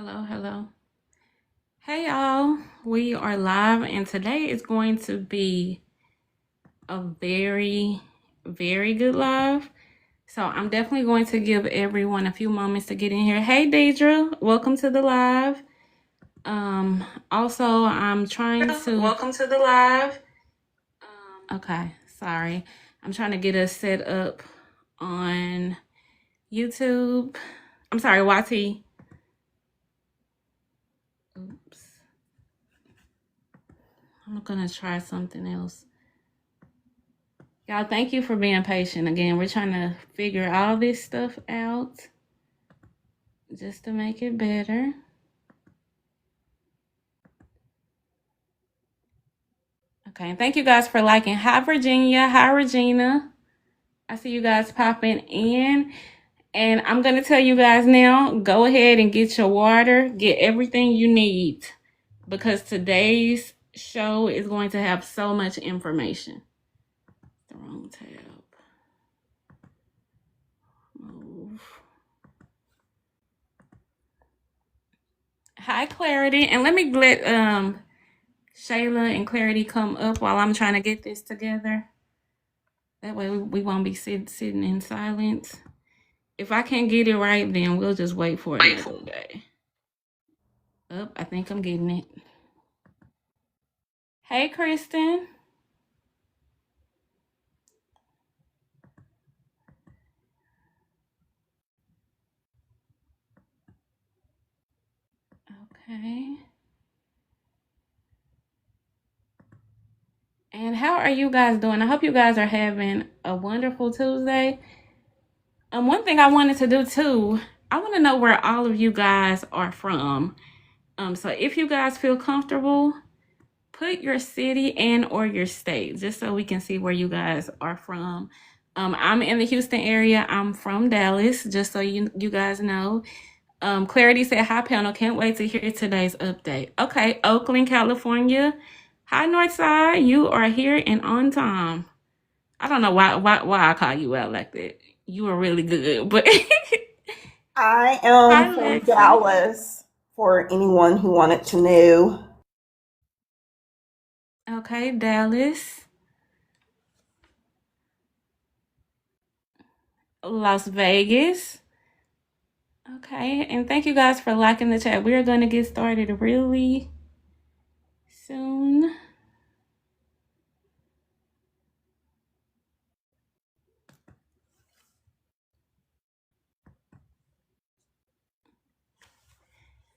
Hello, hello. Hey, y'all. We are live, and today is going to be a very, very good live. So, I'm definitely going to give everyone a few moments to get in here. Hey, Deidre, welcome to the live. Also, I'm trying to. Welcome to the live. Okay, sorry. I'm trying to get us set up on YouTube. I'm sorry, YT. Oops. I'm gonna try something else. Y'all, thank you for being patient. Again, we're trying to figure all this stuff out just to make it better. Okay, and thank you guys for liking. Hi, Virginia. Hi, Regina. I see you guys popping in. And I'm going to tell you guys now, go ahead and get your water. Get everything you need. Because today's show is going to have so much information. The wrong tab. Move. Hi, Clarity. And let me let Shayla and Clarity come up while I'm trying to get this together. That way we won't be sitting in silence. If I can't get it right, then we'll just wait for another day. Oh, I think I'm getting it. Hey, Kristen. Okay. And how are you guys doing? I hope you guys are having a wonderful Tuesday. One thing I wanted to do too, I want to know where all of you guys are from. So if you guys feel comfortable, put your city and or your state, just so we can see where you guys are from. I'm in the Houston area. I'm from Dallas, just so you guys know. Clarity said, hi, panel. Can't wait to hear today's update. Okay, Oakland, California. Hi, Northside. You are here and on time. I don't know why I call you out like that. You are really good, but I hi, am from Lexi. Dallas for anyone who wanted to know. Okay, Dallas. Las Vegas. Okay, and thank you guys for liking the chat. We are going to get started really soon.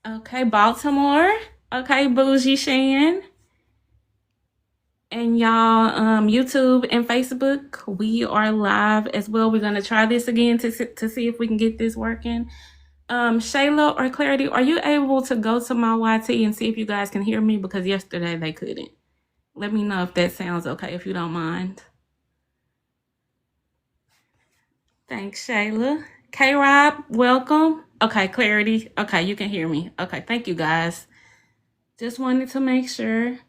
Okay, Baltimore. Okay, Bougie Shan. And y'all, YouTube and Facebook, we are live as well. We're going to try this again to see if we can get this working. Shayla or Clarity, are you able to go to my YT and see if you guys can hear me? Because yesterday they couldn't. Let me know if that sounds okay, if you don't mind. Thanks, Shayla. K-Rob, welcome. Okay, Clarity. Okay, you can hear me. Okay, thank you guys. Just wanted to make sure.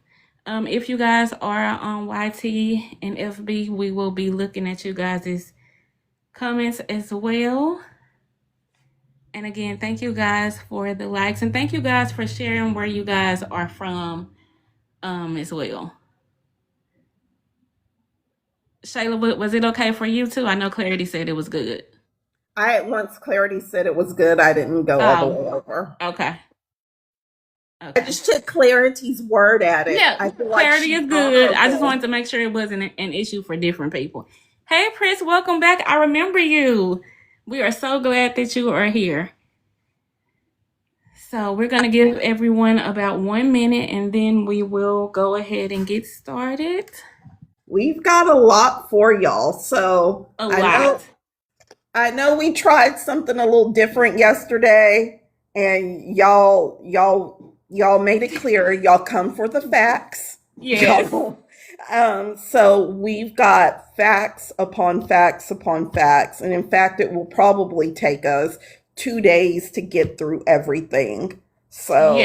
If you guys are on YT and FB, we will be looking at you guys' comments as well. And again, thank you guys for the likes, and thank you guys for sharing where you guys are from as well. Shayla, was it okay for you too? I know Clarity said it was good. Once Clarity said it was good, I didn't go all the way Oh, over. okay. I Okay. just took Clarity's word at it. Yeah, I feel like clarity she's is good. I just honorable. wanted to make sure it wasn't an issue for different people. Hey, Prince, welcome back. I remember you. We are so glad that you are here. So we're going to give everyone about 1 minute and then we will go ahead and get started. We've got a lot for y'all. So A lot. I know we tried something a little different yesterday, and y'all made it clear y'all come for the facts. Yes. So we've got facts upon facts upon facts, and in fact, it will probably take us 2 days to get through everything. So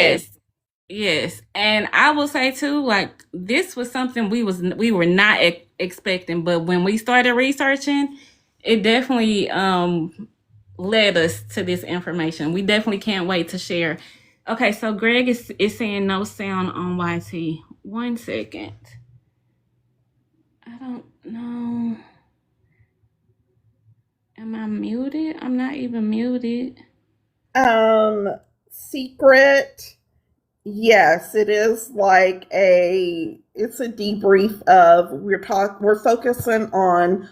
Yes. And I will say too, like this was something we were not expecting, but when we started researching, it definitely led us to this information. We definitely can't wait to share Okay, so Greg is saying no sound on YT. 1 second. I don't know. Am I muted? I'm not even muted. Secret. Yes, it is like it's a debrief of we're focusing on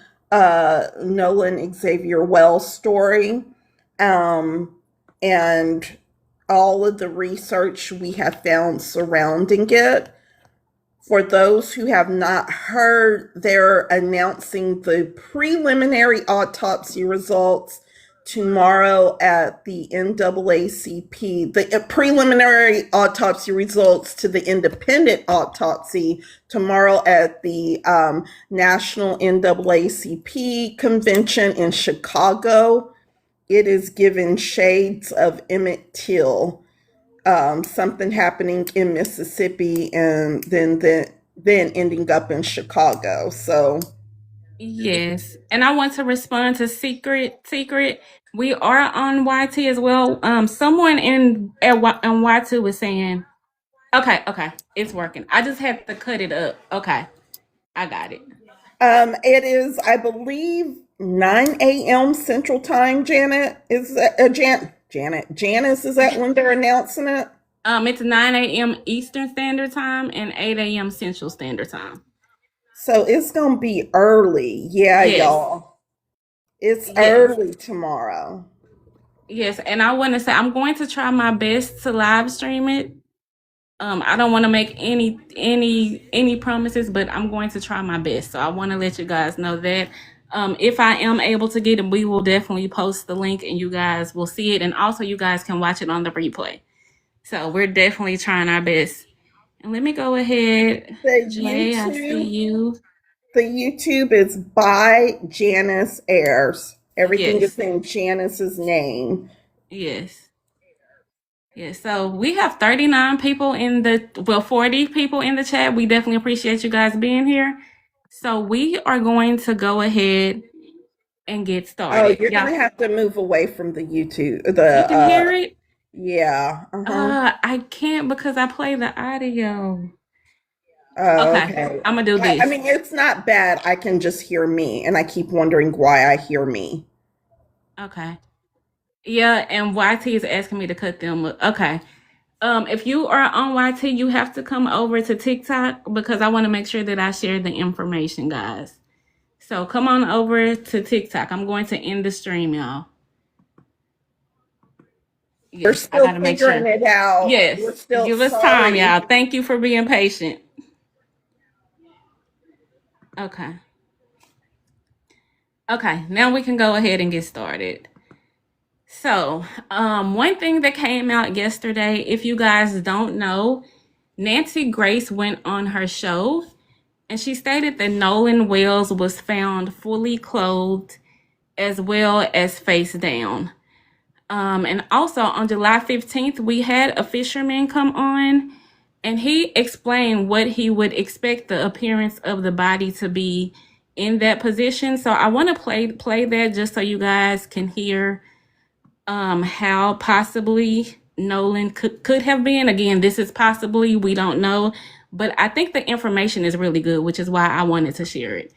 Nolan Xavier Wells story. Um and all of the research we have found surrounding it. For those who have not heard, they're announcing the preliminary autopsy results tomorrow at the NAACP. The preliminary autopsy results to the independent autopsy tomorrow at the National NAACP convention in Chicago. It is given shades of Emmett Till, something happening in Mississippi, and then ending up in Chicago. So Yes, and I want to respond to Secret. We are on YT as well. Someone on YT was saying, okay, it's working. I just had to cut it up. Okay, I got it. it is, I believe, 9 a.m. Central Time. Janet is that, Janice, is that when they're announcing it? It's 9 a.m. Eastern Standard Time and 8 a.m. Central Standard Time. So it's gonna be early. Yeah, Yes, y'all. It's yes. early tomorrow. Yes, and I want to say I'm going to try my best to live stream it. I don't want to make any promises, but I'm going to try my best. So I want to let you guys know that. If I am able to get it, we will definitely post the link, and you guys will see it, and also you guys can watch it on the replay. So we're definitely trying our best. And let me go ahead, The Jay. I see YouTube you. the YouTube is by Janice Ayers. Everything is Yes, in Janice's name. yes. Yes, so we have 39 people 40 people in the chat. We definitely appreciate you guys being here. So we are going to go ahead and get Oh, started. you're Yeah, gonna have to move away from the YouTube. you can hear it? Yeah. Uh-huh. I can't because I play the audio. Oh, Okay, okay. I'm gonna do I this. mean, it's not bad. I can just hear me, and I keep wondering why I hear me. Okay. Yeah, and YT is asking me to cut them. Okay. If you are on YT, you have to come over to TikTok because I want to make sure that I share the information, guys. So come on over to TikTok. I'm going to end the stream, y'all. We're Yes, I still gotta make figuring sure. it out. We're Yes, still give us time, sorry. y'all. Thank you for being patient. Okay. Okay, now we can go ahead and get started. So, one thing that came out yesterday, if you guys don't know, Nancy Grace went on her show and she stated that Nolan Wells was found fully clothed as well as face down. And also on July 15th, we had a fisherman come on and he explained what he would expect the appearance of the body to be in that position. So I want to play that just so you guys can hear how possibly Nolan could have been. Again, this is possibly, we don't know, but I think the information is really good, which is why I wanted to share it.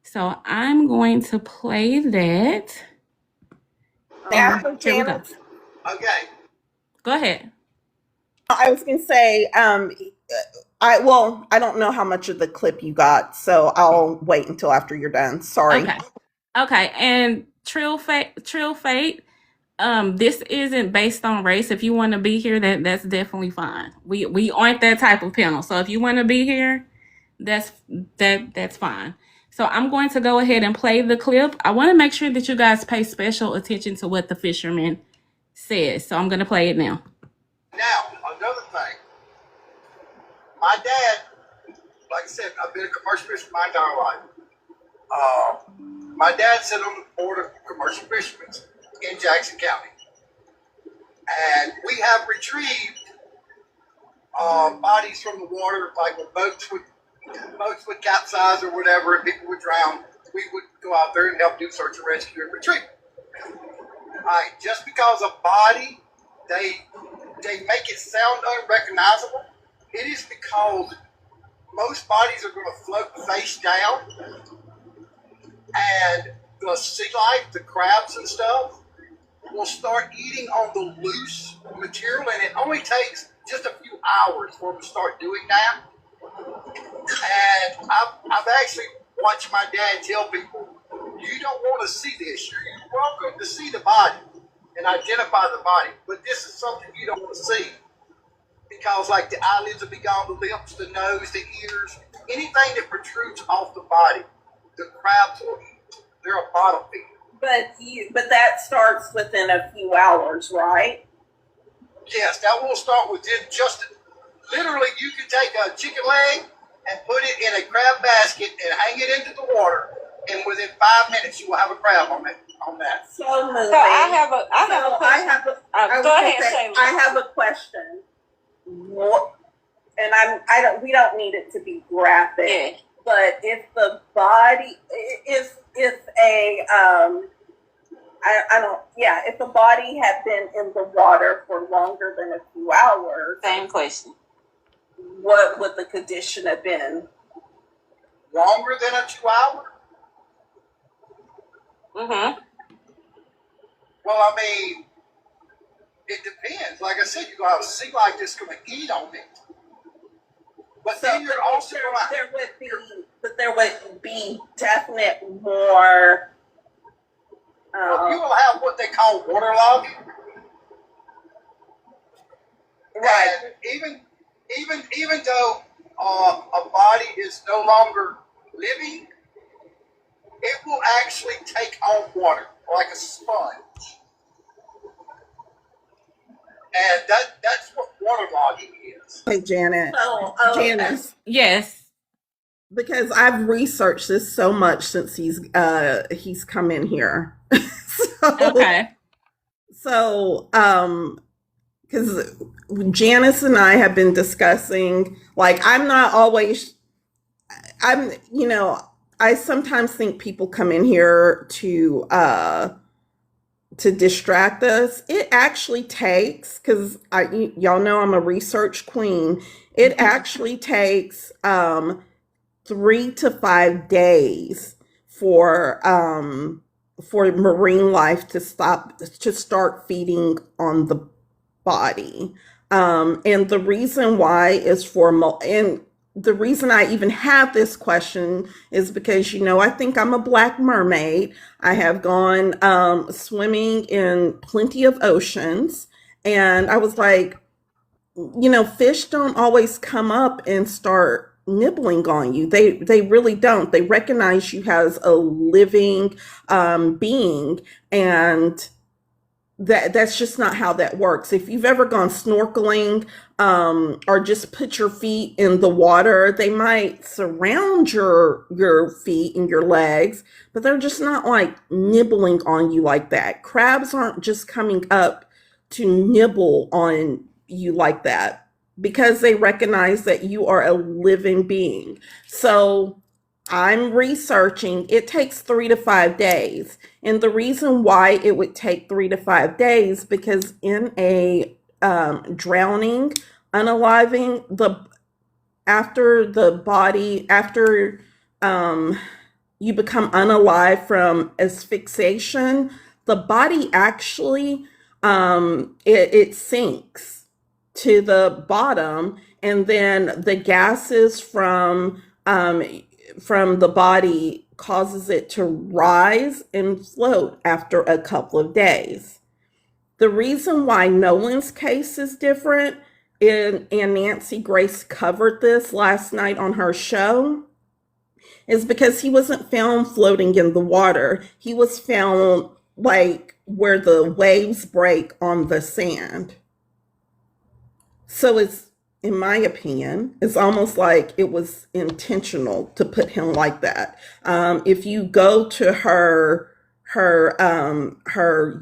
So I'm going to play that. After Here we go. Janice, okay. Go ahead. I was gonna say, I don't know how much of the clip you got, so I'll wait until after you're done. Sorry. Okay. Okay. And Trill Fate. This isn't based on race. If you want to be here, that's definitely fine. We aren't that type of panel. So if you want to be here, that's fine. So I'm going to go ahead and play the clip. I want to make sure that you guys pay special attention to what the fisherman says. So I'm going to play it now. Now, another thing. My dad, like I said, I've been a commercial fisherman my entire life. My dad sat on the board of commercial fishermen in Jackson County. And we have retrieved bodies from the water, like when boats would capsize or whatever, and people would drown. We would go out there and help do search and rescue and retrieve. All right, just because a body, they they make it sound unrecognizable, it is because most bodies are going to float face down, and the sea life, the crabs and stuff, will start eating on the loose material, and it only takes just a few hours for them to start doing that. And I've actually watched my dad tell people, you don't want to see this. You're welcome to see the body and identify the body, but this is something you don't want to see. Because like the eyelids will be gone, the lips, the nose, the ears, anything that protrudes off the body, the crabs will eat. They're a bottom feeder. But that starts within a few hours, right? Yes, that will start within just literally. You can take a chicken leg and put it in a crab basket and hang it into the water, and within 5 minutes you will have a crab on that. So moving. So I have a question. Go ahead, Shayla. I have a question. What, and we don't need it to be graphic. Yeah. But if the body, if the body had been in the water for longer than a few hours, Same question. what would the condition have been? Longer than a 2 hour? Mm-hmm. Well, I mean, it depends. Like I said, you're going to have a sea life that's going to eat on it. But then you're also going to... there would be definite more... you will have what they call waterlogging. Right. And even though a body is no longer living, it will actually take on water like a sponge. And that's what waterlogging is. Hey, Janet. Janice. Yes. Because I've researched this so much since he's come in here. Okay. So, because Janice and I have been discussing, like, I sometimes think people come in here to distract us. It actually takes, because y'all know I'm a research queen. It actually takes 3 to 5 days for marine life to start feeding on the body. And the reason why is and the reason I even have this question is because, I think I'm a black mermaid. I have gone swimming in plenty of oceans. And I was like, fish don't always come up and start nibbling on you. They really don't. They recognize you as a living being, and that's just not how that works. If you've ever gone snorkeling or just put your feet in the water, they might surround your feet and your legs, but they're just not like nibbling on you like that. Crabs aren't just coming up to nibble on you like that, because they recognize that you are a living being. So I'm researching, it takes 3 to 5 days. And the reason why it would take 3 to 5 days, because in a drowning, unaliving, after you become unalive from asphyxiation, the body actually, it sinks to the bottom, and then the gases from the body causes it to rise and float after a couple of days. The reason why Nolan's case is different, and Nancy Grace covered this last night on her show, is because he wasn't found floating in the water. He was found like where the waves break on the sand. So it's, in my opinion, it's almost like it was intentional to put him like that. If you go to her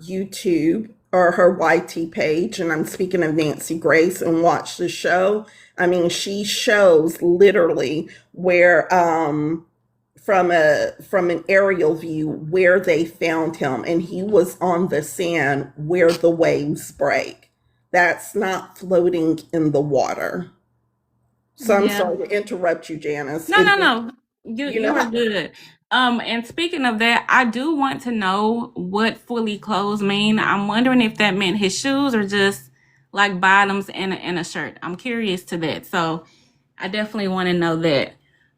YouTube or her YT page, and I'm speaking of Nancy Grace, and watch the show, I mean, she shows literally where from an aerial view where they found him, and he was on the sand where the waves break. that's not floating in the water. So I'm Yeah. sorry to interrupt you, Janice. No. You You know are how, good. And speaking of that, I do want to know what fully clothed mean. I'm wondering if that meant his shoes or just like bottoms and a shirt. I'm curious to that. So I definitely want to know that.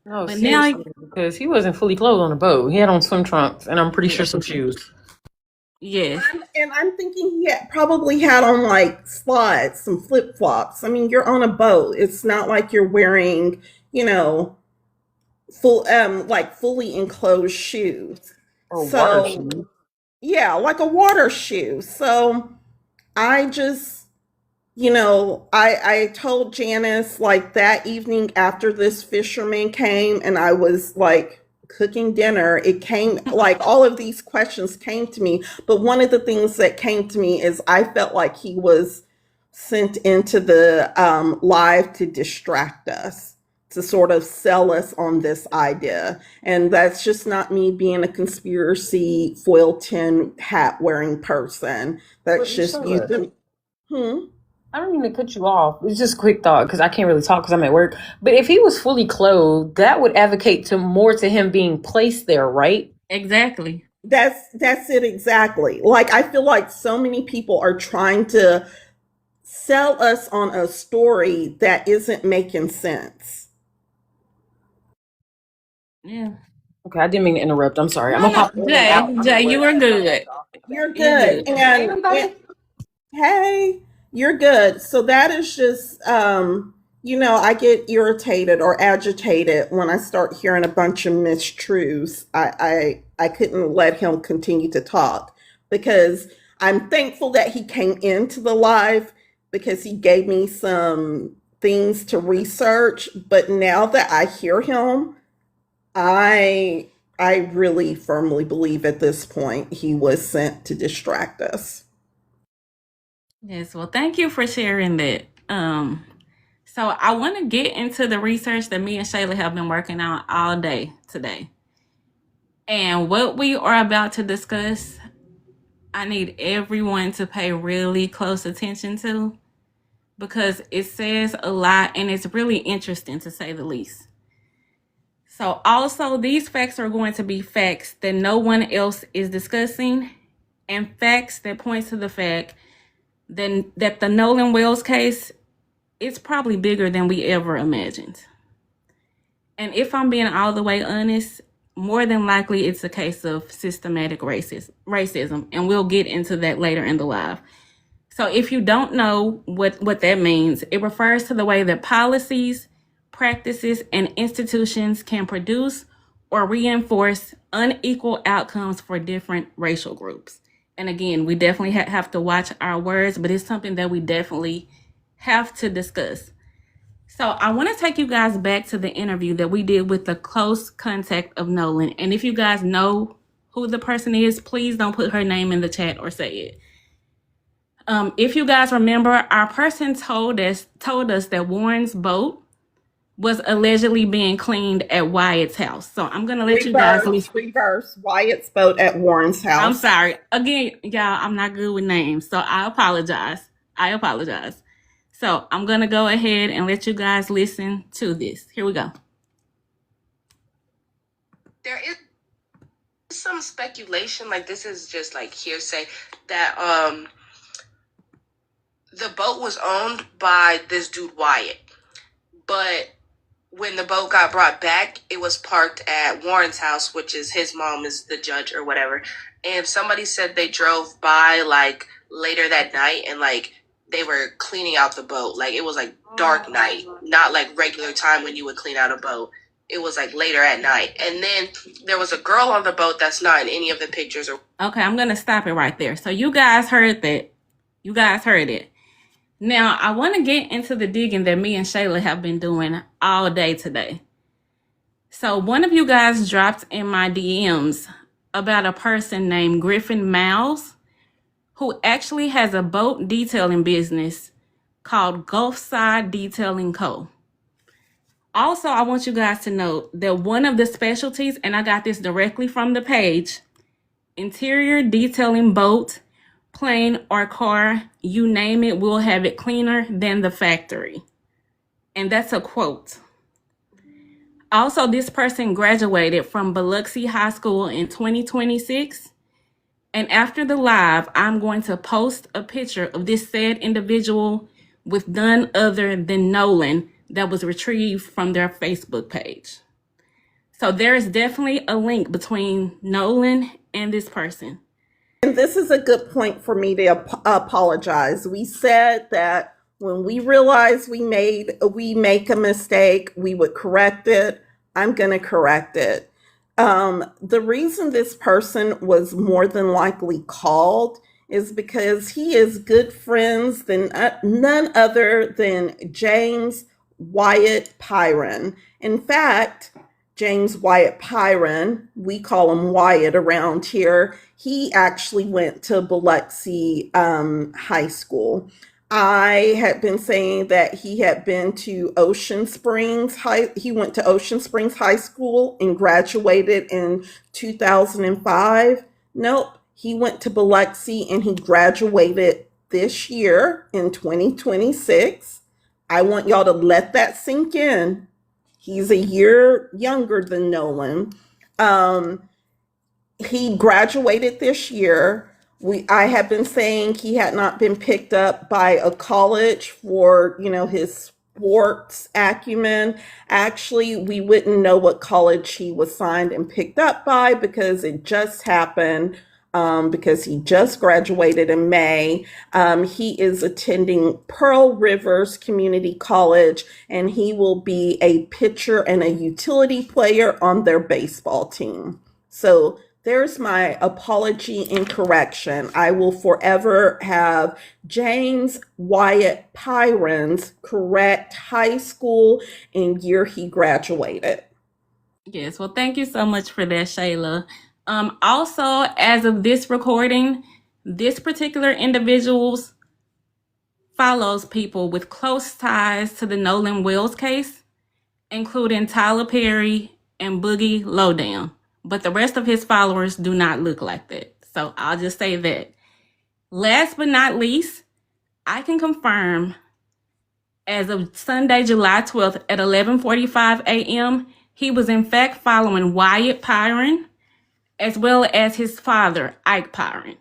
No, But now, seriously, because he wasn't fully clothed on the boat. He had on swim trunks, and I'm pretty sure some shoes. yes, and I'm thinking he probably had on like slides, some flip flops. I mean, you're on a boat. It's not like you're wearing, you know, like fully enclosed shoes. Or water So shoes. yeah, like a water shoe. So I just, I told Janice like that evening after this fisherman came and I was like cooking dinner, it came like all of these questions came to me. But one of the things that came to me is I felt like he was sent into the live to distract us, to sort of sell us on this idea. And that's just not me being a conspiracy foil tin hat wearing person. But That's just you. Hmm? I don't mean to cut you off. It's just a quick thought because I can't really talk because I'm at work. But if he was fully clothed, that would advocate to more to him being placed there, right? exactly. That's it exactly. Like I feel like so many people are trying to sell us on a story that isn't making sense. Yeah. Okay, I didn't mean to interrupt. I'm sorry. I'm No, gonna pop in and out. I'm Jay, at you work. were good. You're You're good. good. Hey, And everybody. hey, you're good. So that is just I get irritated or agitated when I start hearing a bunch of mistruths. I couldn't let him continue to talk because I'm thankful that he came into the live because he gave me some things to research. But now that I hear him, I I really firmly believe at this point he was sent to distract us. Yes, well, thank you for sharing that. So I want to get into the research that me and Shayla have been working on all day today. And what we are about to discuss, I need everyone to pay really close attention to because it says a lot and it's really interesting to say the least. So also these facts are going to be facts that no one else is discussing and facts that point to the fact that the Nolan Wells case is probably bigger than we ever imagined. And if I'm being all the way honest, more than likely it's a case of systematic racism, and we'll get into that later in the live. So if you don't know what that means, it refers to the way that policies, practices, and institutions can produce or reinforce unequal outcomes for different racial groups. And again, we definitely have to watch our words, but it's something that we definitely have to discuss. So I want to take you guys back to the interview that we did with the close contact of Nolan. And if you guys know who the person is, please don't put her name in the chat or say it. If you guys remember, our person told us that Warren's boat was allegedly being cleaned at Wyatt's house. So I'm gonna let you guys Reverse Wyatt's boat at Warren's house. I'm sorry. Again, y'all, I'm not good with names, so I apologize. So I'm gonna go ahead and let you guys listen to this. Here we go. There is some speculation, like this is just like hearsay, that the boat was owned by this dude Wyatt, but when the boat got brought back, it was parked at Warren's house, which is his mom is the judge or whatever. And somebody said they drove by like later that night and like they were cleaning out the boat. Like it was like dark night, not like regular time when you would clean out a boat. It was like later at night. And then there was a girl on the boat that's not in any of the pictures. Okay, I'm going to stop it right there. So you guys heard that. You guys heard it. Now, I want to get into the digging that me and Shayla have been doing all day today. So one of you guys dropped in my DMs about a person named Griffin Miles, who actually has a boat detailing business called Gulfside Detailing Co. Also, I want you guys to know that one of the specialties, and I got this directly from the page, interior detailing boat, plane, or car, you name it, we'll have it cleaner than the factory. And that's a quote. Also, this person graduated from Biloxi High School in 2026. And after the live, I'm going to post a picture of this said individual with none other than Nolan that was retrieved from their Facebook page. So there is definitely a link between Nolan and this person. And this is a good point for me to apologize. We said that when we realize we make a mistake, we would correct it. I'm going to correct it. The reason this person was more than likely called is because he is good friends than none other than James Wyatt Pyron. In fact, James Wyatt Pyron, we call him Wyatt around here, he actually went to Biloxi High School. I had been saying that he had been to Ocean Springs High. He went to Ocean Springs High School and graduated in 2005. Nope, he went to Biloxi and he graduated this year in 2026. I want y'all to let that sink in. He's a year younger than Nolan. He graduated this year. I have been saying he had not been picked up by a college for, his sports acumen. Actually, we wouldn't know what college he was signed and picked up by because it just happened, because he just graduated in May. He is attending Pearl Rivers Community College, and he will be a pitcher and a utility player on their baseball team. So there's my apology and correction. I will forever have James Wyatt Pyron's correct high school and year he graduated. Yes, well, thank you so much for that, Shayla. Also, as of this recording, this particular individual follows people with close ties to the Nolan Wells case, including Tyler Perry and Boogie Lowdown. But the rest of his followers do not look like that. So I'll just say that. Last but not least, I can confirm as of Sunday, July 12th at 11:45 a.m., he was in fact following Wyatt Pyron as well as his father, Ike Pyron.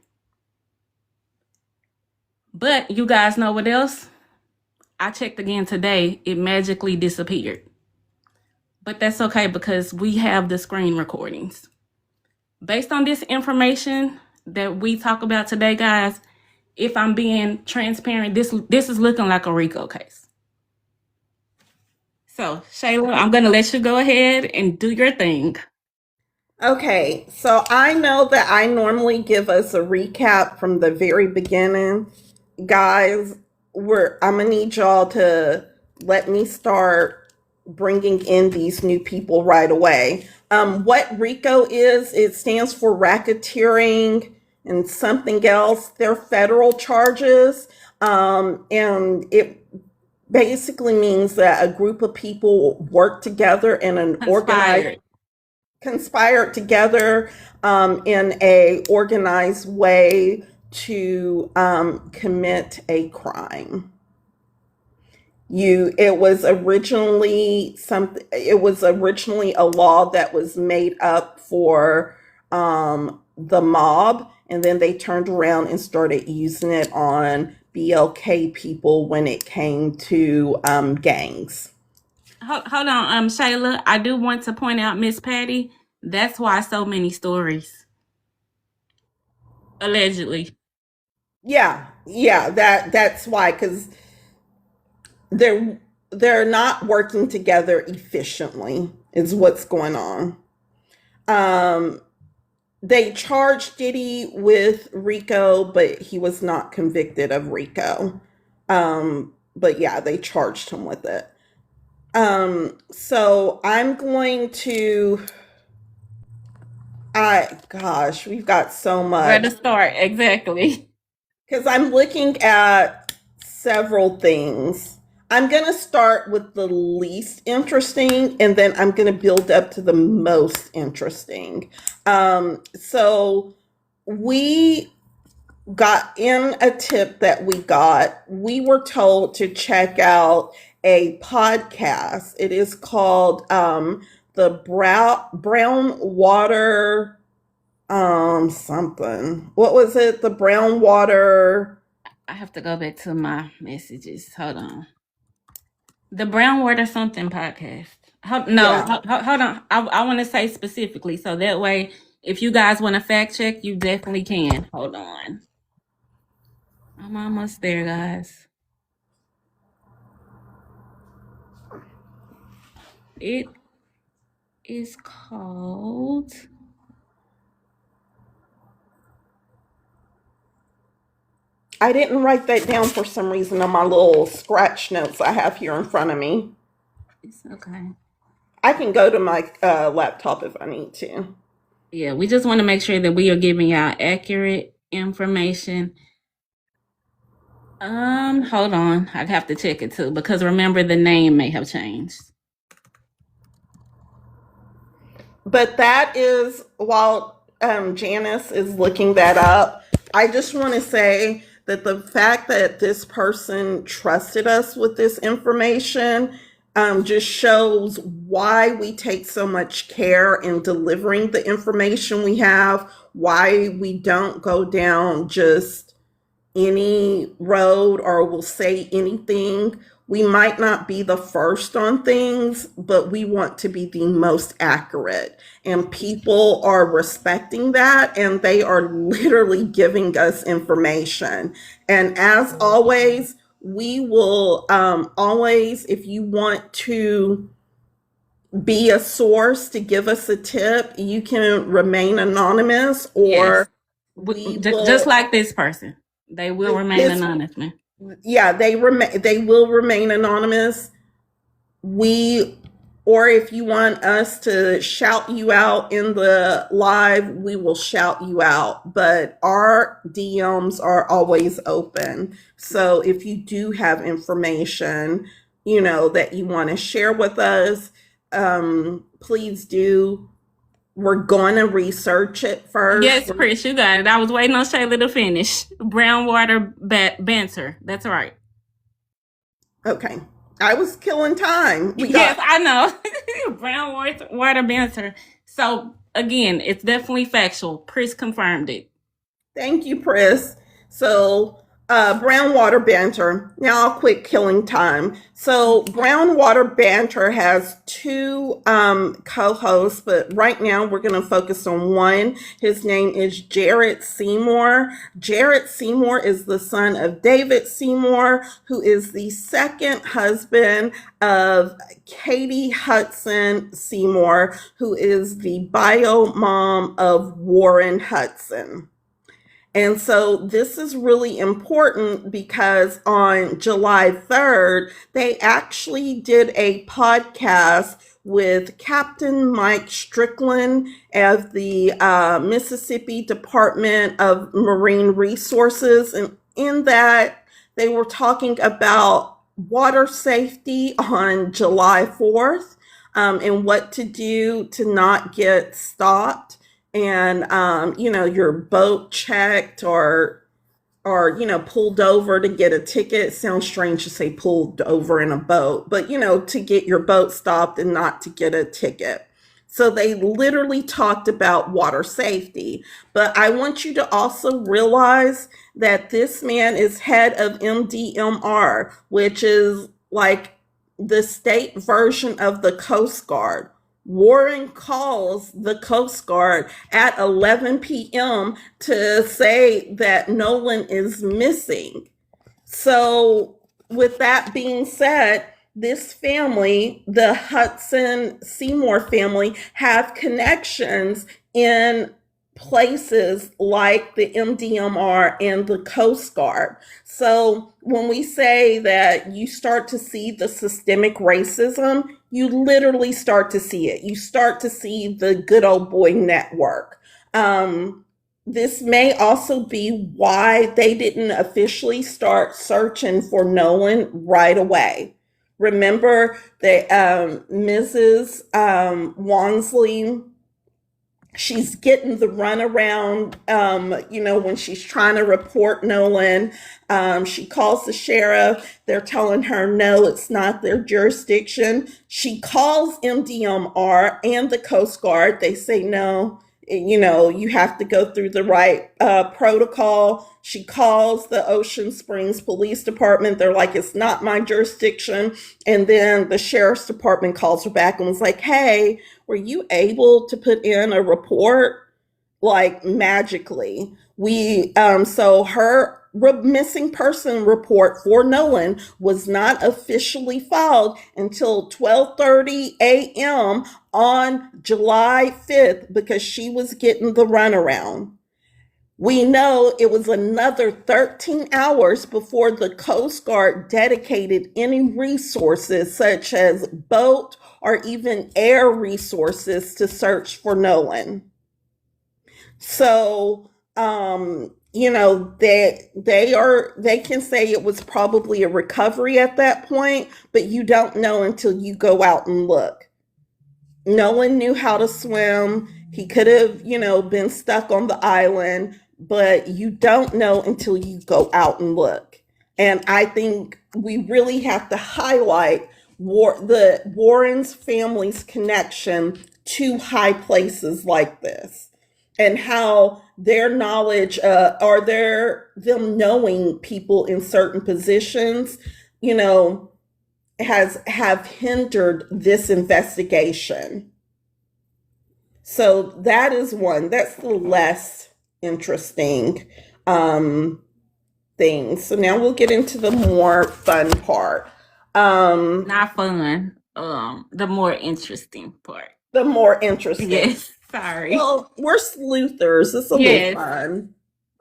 But you guys know what else? I checked again today. It magically disappeared. But that's okay because we have the screen recordings. Based on this information that we talk about today, guys, if I'm being transparent, this is looking like a RICO case. So, Shayla, I'm going to let you go ahead and do your thing. Okay, so I know that I normally give us a recap from the very beginning. Guys, I'm going to need y'all to let me start bringing in these new people right away. What RICO is, it stands for racketeering and something else. They're federal charges, and it basically means that a group of people work together in an conspired together in a organized way to commit a crime. It was originally a law that was made up for the mob, and then they turned around and started using it on BLK people when it came to gangs. Hold on, Shayla. I do want to point out, Miss Patty, that's why so many stories. Allegedly. Yeah, that's why, because they're not working together efficiently is what's going on. They charged Diddy with RICO, but he was not convicted of RICO. But yeah, they charged him with it. So I'm going to, we've got so much. Where to start, exactly. Because I'm looking at several things. I'm going to start with the least interesting, and then I'm going to build up to the most interesting. So we got in a tip that we were told to check out a podcast. It is called the Brown Water something. What was it? The Brown Water. I have to go back to my messages. Hold on. The Brown Water Something podcast. Yeah. Hold on. I want to say specifically, so that way, if you guys want to fact check, you definitely can. Hold on. I'm almost there, guys. It is called. I didn't write that down for some reason on my little scratch notes I have here in front of me. It's okay. I can go to my laptop if I need to. Yeah, we just want to make sure that we are giving y'all accurate information. Hold on. I'd have to check it too, because remember, the name may have changed. But that is, while Janice is looking that up, I just want to say that the fact that this person trusted us with this information just shows why we take so much care in delivering the information we have, why we don't go down just any road or will say anything. We might not be the first on things, but we want to be the most accurate. And people are respecting that, and they are literally giving us information. And as always, we will always, if you want to be a source to give us a tip, you can remain anonymous, or we will, just like this person. They will remain anonymous. Yeah, they will remain anonymous. Or if you want us to shout you out in the live, we will shout you out. But our DMs are always open. So if you do have information, that you want to share with us, please do. We're going to research it first. Yes, Chris, you got it. I was waiting on Shayla to finish. Brown water banter. That's right. Okay. I was killing time. Yes, I know. Brown water banter. So, again, it's definitely factual. Pris confirmed it. Thank you, Pris. So, Brown Water Banter. Now I'll quit killing time. So, Brown Water Banter has two co-hosts, but right now we're going to focus on one. His name is Jared Seymour. Jared Seymour is the son of David Seymour, who is the second husband of Katie Hudson Seymour, who is the bio mom of Warren Hudson. And so this is really important because on July 3rd, they actually did a podcast with Captain Mike Strickland of the Mississippi Department of Marine Resources. And in that, they were talking about water safety on July 4th and what to do to not get stopped. And your boat checked or pulled over to get a ticket. It sounds strange to say pulled over in a boat, but to get your boat stopped and not to get a ticket. So they literally talked about water safety. But I want you to also realize that this man is head of MDMR, which is like the state version of the Coast Guard. Warren calls the Coast Guard at 11 p.m. to say that Nolan is missing. So, with that being said, this family, the Hudson Seymour family, have connections in places like the MDMR and the Coast Guard. So when we say that you start to see the systemic racism, you literally start to see it. You start to see the good old boy network. This may also be why they didn't officially start searching for Nolan right away. Remember that Mrs. Wansley she's getting the runaround, when she's trying to report Nolan. She calls the sheriff. They're telling her, no, it's not their jurisdiction. She calls MDMR and the Coast Guard. They say, no, you have to go through the right protocol. She calls the Ocean Springs Police Department. They're like, it's not my jurisdiction. And then the sheriff's department calls her back and was like, hey, were you able to put in a report? Like magically. So her missing person report for Nolan was not officially filed until 12:30 a.m. on July 5th because she was getting the runaround. We know it was another 13 hours before the Coast Guard dedicated any resources, such as boat or even air resources, to search for Nolan. So, they can say it was probably a recovery at that point, but you don't know until you go out and look. Nolan knew how to swim. He could have, been stuck on the island, but you don't know until you go out and look. And I think we really have to highlight the Warren's family's connection to high places like this, and how their knowledge or them knowing people in certain positions, have hindered this investigation. So that is one. That's the less interesting thing. So now we'll get into the more fun part. Not fun. The more interesting part. The more interesting. Yes. Sorry. Well, we're sleuthers. It's a little fun.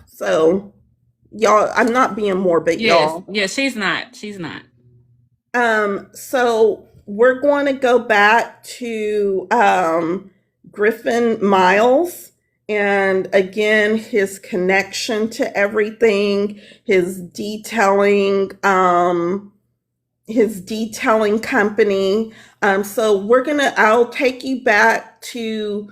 So, y'all, I'm not being morbid, y'all. Yeah, she's not. She's not. So we're going to go back to Griffin Miles, and again, his connection to everything, his detailing company. So I'll take you back to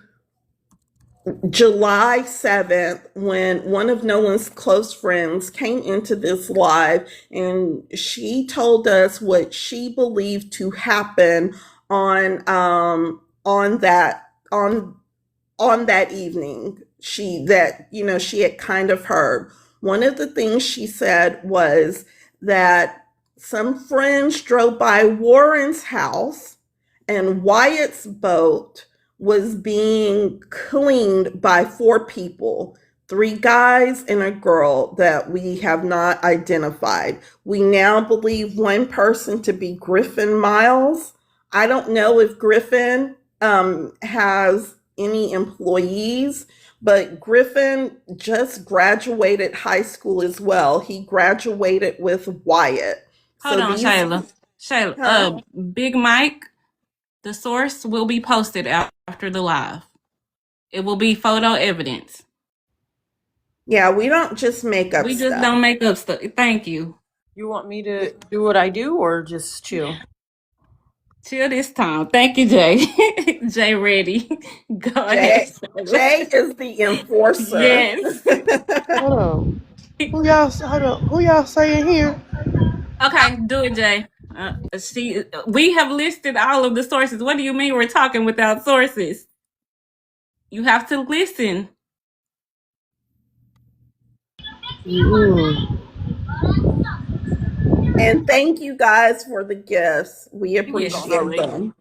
July 7th, when one of Nolan's close friends came into this live, and she told us what she believed to happen on that evening. She had kind of heard. One of the things she said was that some friends drove by Warren's house, and Wyatt's boat was being cleaned by 4 people, 3 guys and a girl that we have not identified. We now believe one person to be Griffin Miles. I don't know if Griffin has any employees, but Griffin just graduated high school as well. He graduated with Wyatt. Hold on, Shayla. Shayla, Big Mike, the source will be posted after the live. It will be photo evidence. Yeah, we don't just make up We stuff. just don't make up stuff. Thank you. You want me to do what I do or just chill? Chill this time. Thank you, Jay. Jay ready. Go ahead. Jay is the enforcer. Yes. Hold on. Who y'all saying here? Okay, do it, Jay. We have listed all of the sources. What do you mean we're talking without sources? You have to listen. And thank you guys for the gifts. We appreciate them.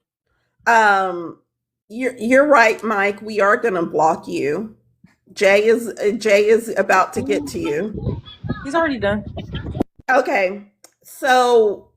You're right, Mike. We are going to block you. Jay is about to get to you. He's already done. Okay. So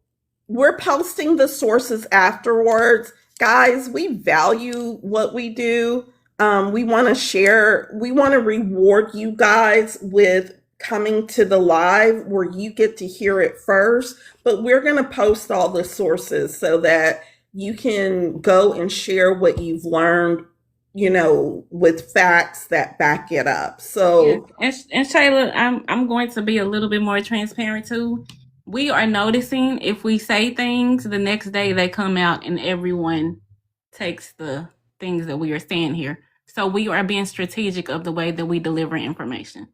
we're posting the sources afterwards. Guys, we value what we do. We want to share. We want to reward you guys with coming to the live where you get to hear it first. But we're going to post all the sources so that you can go and share what you've learned, with facts that back it up. So, yes. And Shayla, I'm going to be a little bit more transparent too. We are noticing if we say things, the next day they come out and everyone takes the things that we are saying here. So we are being strategic of the way that we deliver information.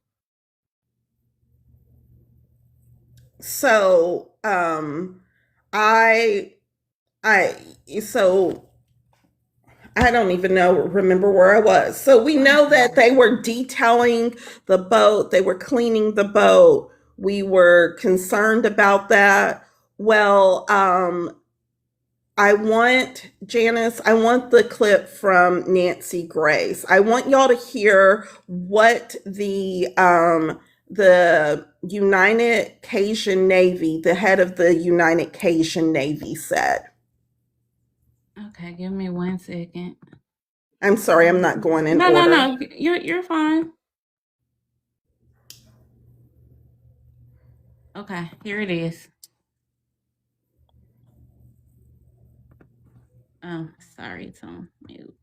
So, I so I don't even remember where I was. So we know that they were detailing the boat, they were cleaning the boat. We were concerned about that. Well, Janice, I want the clip from Nancy Grace. I want y'all to hear what the United Cajun Navy, the head of the United Cajun Navy said. Okay, give me 1 second. I'm sorry, I'm not going in order. No. You're fine. Okay, here it is. Oh, sorry, it's on mute.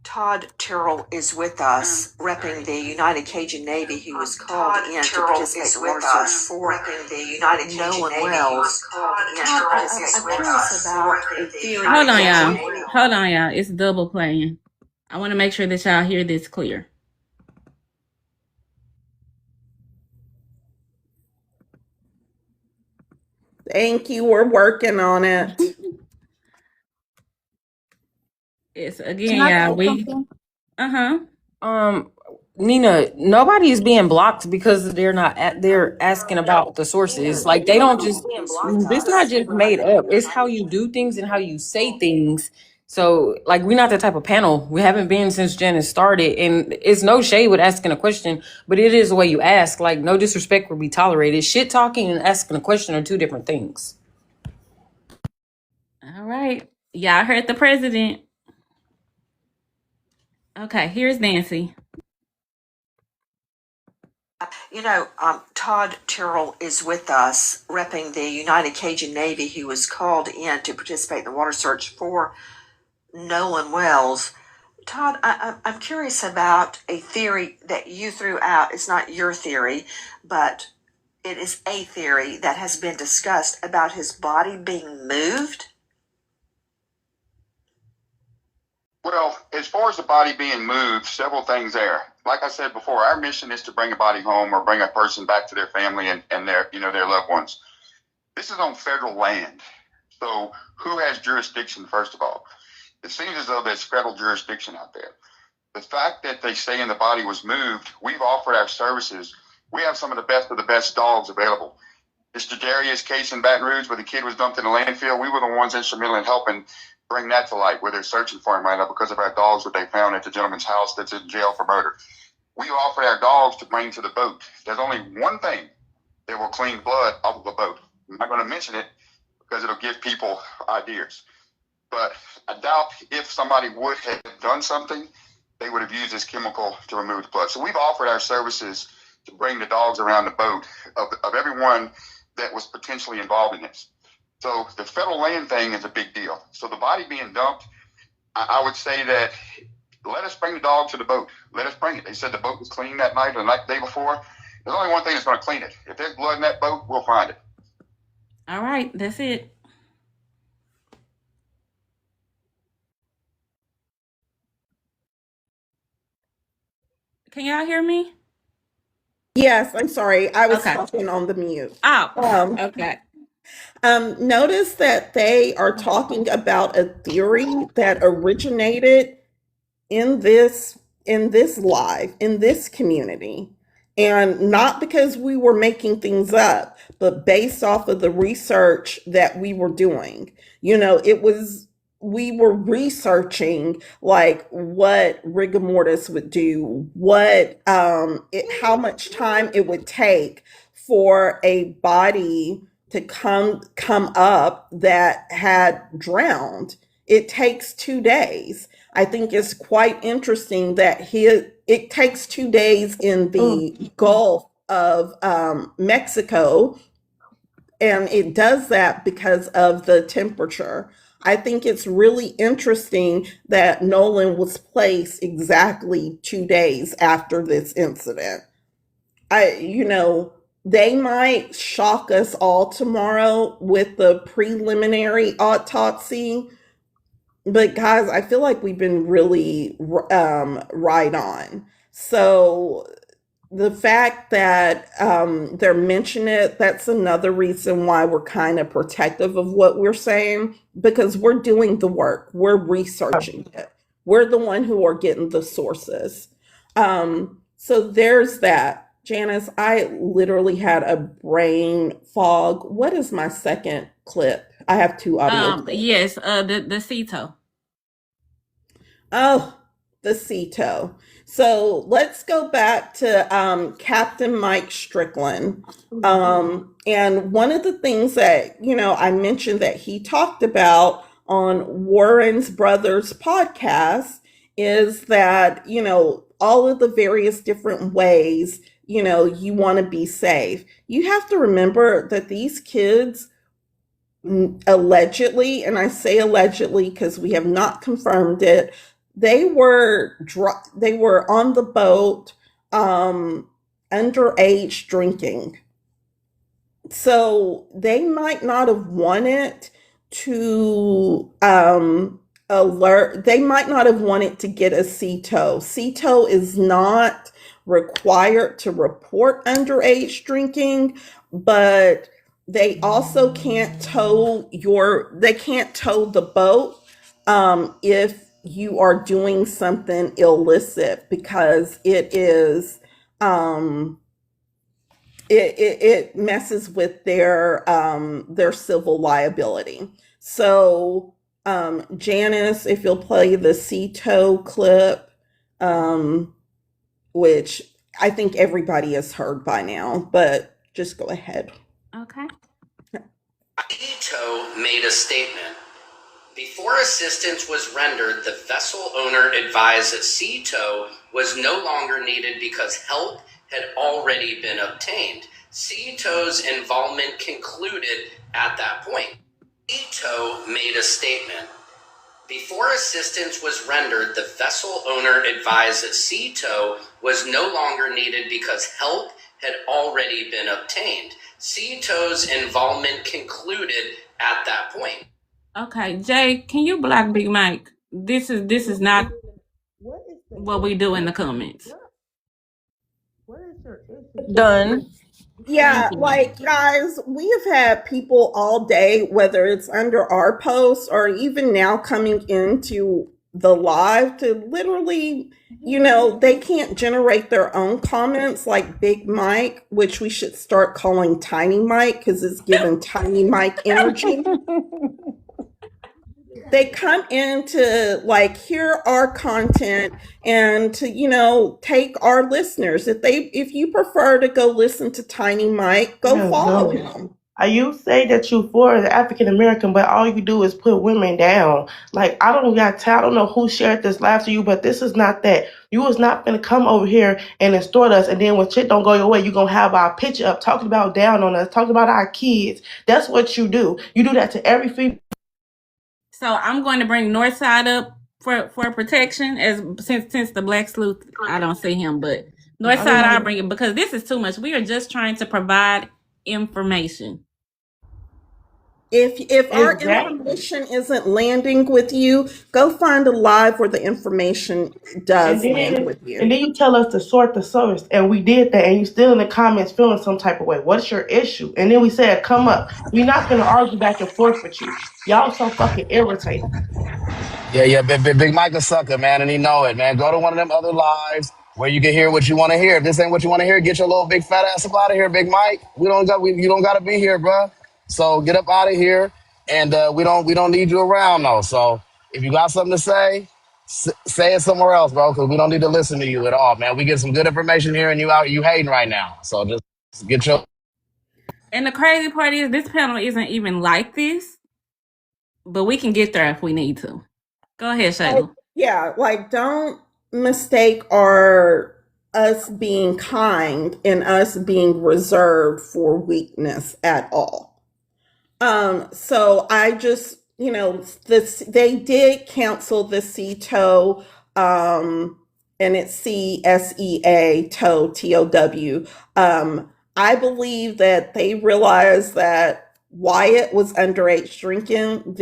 Todd Terrell is with us, repping the United Cajun Navy. He was called in to participate in the water search for Nolan Wells. I'm curious about a theory. Hold on, y'all. It's double playing. I want to make sure that y'all hear this clear. Thank you. We're working on it. It's again, y'all. Nina, nobody is being blocked because they're asking about the sources. Like they don't just, it's not just made up. It's how you do things and how you say things. So like we're not that type of panel. We haven't been since Janice started, and it's no shade with asking a question, but it is the way you ask. Like no disrespect will be tolerated. Shit talking and asking a question are two different things. All right. Y'all heard the president. Okay, here's Nancy. Todd Terrell is with us, repping the United Cajun Navy. He was called in to participate in the water search for Nolan Wells. Todd, I'm curious about a theory that you threw out. It's not your theory, but it is a theory that has been discussed about his body being moved. Well, as far as the body being moved, several things there. Like I said before, our mission is to bring a body home or bring a person back to their family and their loved ones. This is on federal land. So who has jurisdiction, first of all? It seems as though there's federal jurisdiction out there. The fact that they say the body was moved, we've offered our services. We have some of the best dogs available. Mr. Darius' case in Baton Rouge where the kid was dumped in a landfill, we were the ones instrumental in helping bring that to light, where they're searching for him right now because of our dogs that they found at the gentleman's house that's in jail for murder. We offered our dogs to bring to the boat. There's only one thing that will clean blood off of a boat. I'm not going to mention it because it'll give people ideas. But I doubt if somebody would have done something, they would have used this chemical to remove the blood. So we've offered our services to bring the dogs around the boat of everyone that was potentially involved in this. So the federal land thing is a big deal. So the body being dumped, I would say that let us bring the dog to the boat. Let us bring it. They said the boat was clean that night or the day before. There's only one thing that's going to clean it. If there's blood in that boat, we'll find it. All right, that's it. Can y'all hear me? Yes, I'm sorry. I was talking on the mute. Oh, okay. Notice that they are talking about a theory that originated in this live, in this community. And not because we were making things up, but based off of the research that we were doing. We were researching like what rigor mortis would do, how much time it would take for a body to come up that had drowned. It takes 2 days. I think it's quite interesting that it takes 2 days in the Gulf of Mexico, and it does that because of the temperature. I think it's really interesting that Nolan was placed exactly 2 days after this incident. They might shock us all tomorrow with the preliminary autopsy, But guys, I feel like we've been really right on. So the fact that they're mentioning it, that's another reason why we're kind of protective of what we're saying, because we're doing the work, we're researching it, we're the one who are getting the sources. So there's that. Janice, I literally had a brain fog. What is my second clip? I have two audio clips. Yes, the CETO. Oh, the CETO. So let's go back to Captain Mike Strickland. And one of the things that, I mentioned that he talked about on Warren's Brothers podcast is that, all of the various different ways, you want to be safe. You have to remember that these kids allegedly, and I say allegedly because we have not confirmed it, they were on the boat underage drinking. So they might not have wanted to alert, they might not have wanted to get a CETO. CETO is not required to report underage drinking, but they also can't tow the boat if you are doing something illicit, because it messes with their civil liability. So Janice, if you'll play the CETO clip, which I think everybody has heard by now, but just go ahead. Okay. CETO made a statement. Before assistance was rendered, the vessel owner advised that CETO was no longer needed because help had already been obtained. CETO's involvement concluded at that point. CETO made a statement. Before assistance was rendered, the vessel owner advised that CETO was no longer needed because help had already been obtained. CETO's involvement concluded at that point. Okay, Jay, can you block Big Mike? This is not what we do in the comments. Done. Yeah, like guys, we have had people all day, whether it's under our posts or even now coming into the live, to literally, they can't generate their own comments like Big Mike, which we should start calling Tiny Mike because it's giving Tiny Mike energy. They come in to hear our content and to take our listeners. If you prefer to go listen to Tiny Mike, go follow him. You say that you for the African American, but all you do is put women down. I don't know who shared this live to you, but this is not that. You was not gonna come over here and extort us, and then when shit don't go your way, you gonna have our picture up talking about down on us, talking about our kids. That's what you do. You do that to every female. So I'm going to bring Northside up for protection, since the Black Sleuth, I don't see him, but Northside I'll bring it because this is too much. We are just trying to provide information. If our information isn't landing with you, go find a live where the information does land with you. And then you tell us to sort the source, and we did that, and you still in the comments feeling some type of way. What's your issue? And then we said, come up. We're not going to argue back and forth with you. Y'all so fucking irritating. Yeah, Big Mike a sucker, man, and he know it, man. Go to one of them other lives where you can hear what you want to hear. If this ain't what you want to hear, get your little big fat ass up out of here, Big Mike. You don't got to be here, bro. So get up out of here, and we don't need you around, though. So if you got something to say, say it somewhere else, bro, because we don't need to listen to you at all, man. We get some good information here, and you hating right now. So just get your. And the crazy part is, this panel isn't even like this, but we can get there if we need to. Go ahead, Shayla. Yeah, don't mistake us being kind and us being reserved for weakness at all. So I just, they did cancel the CETO, and it's CSEA TOW, TOW. I believe that they realized that Wyatt was underage drinking.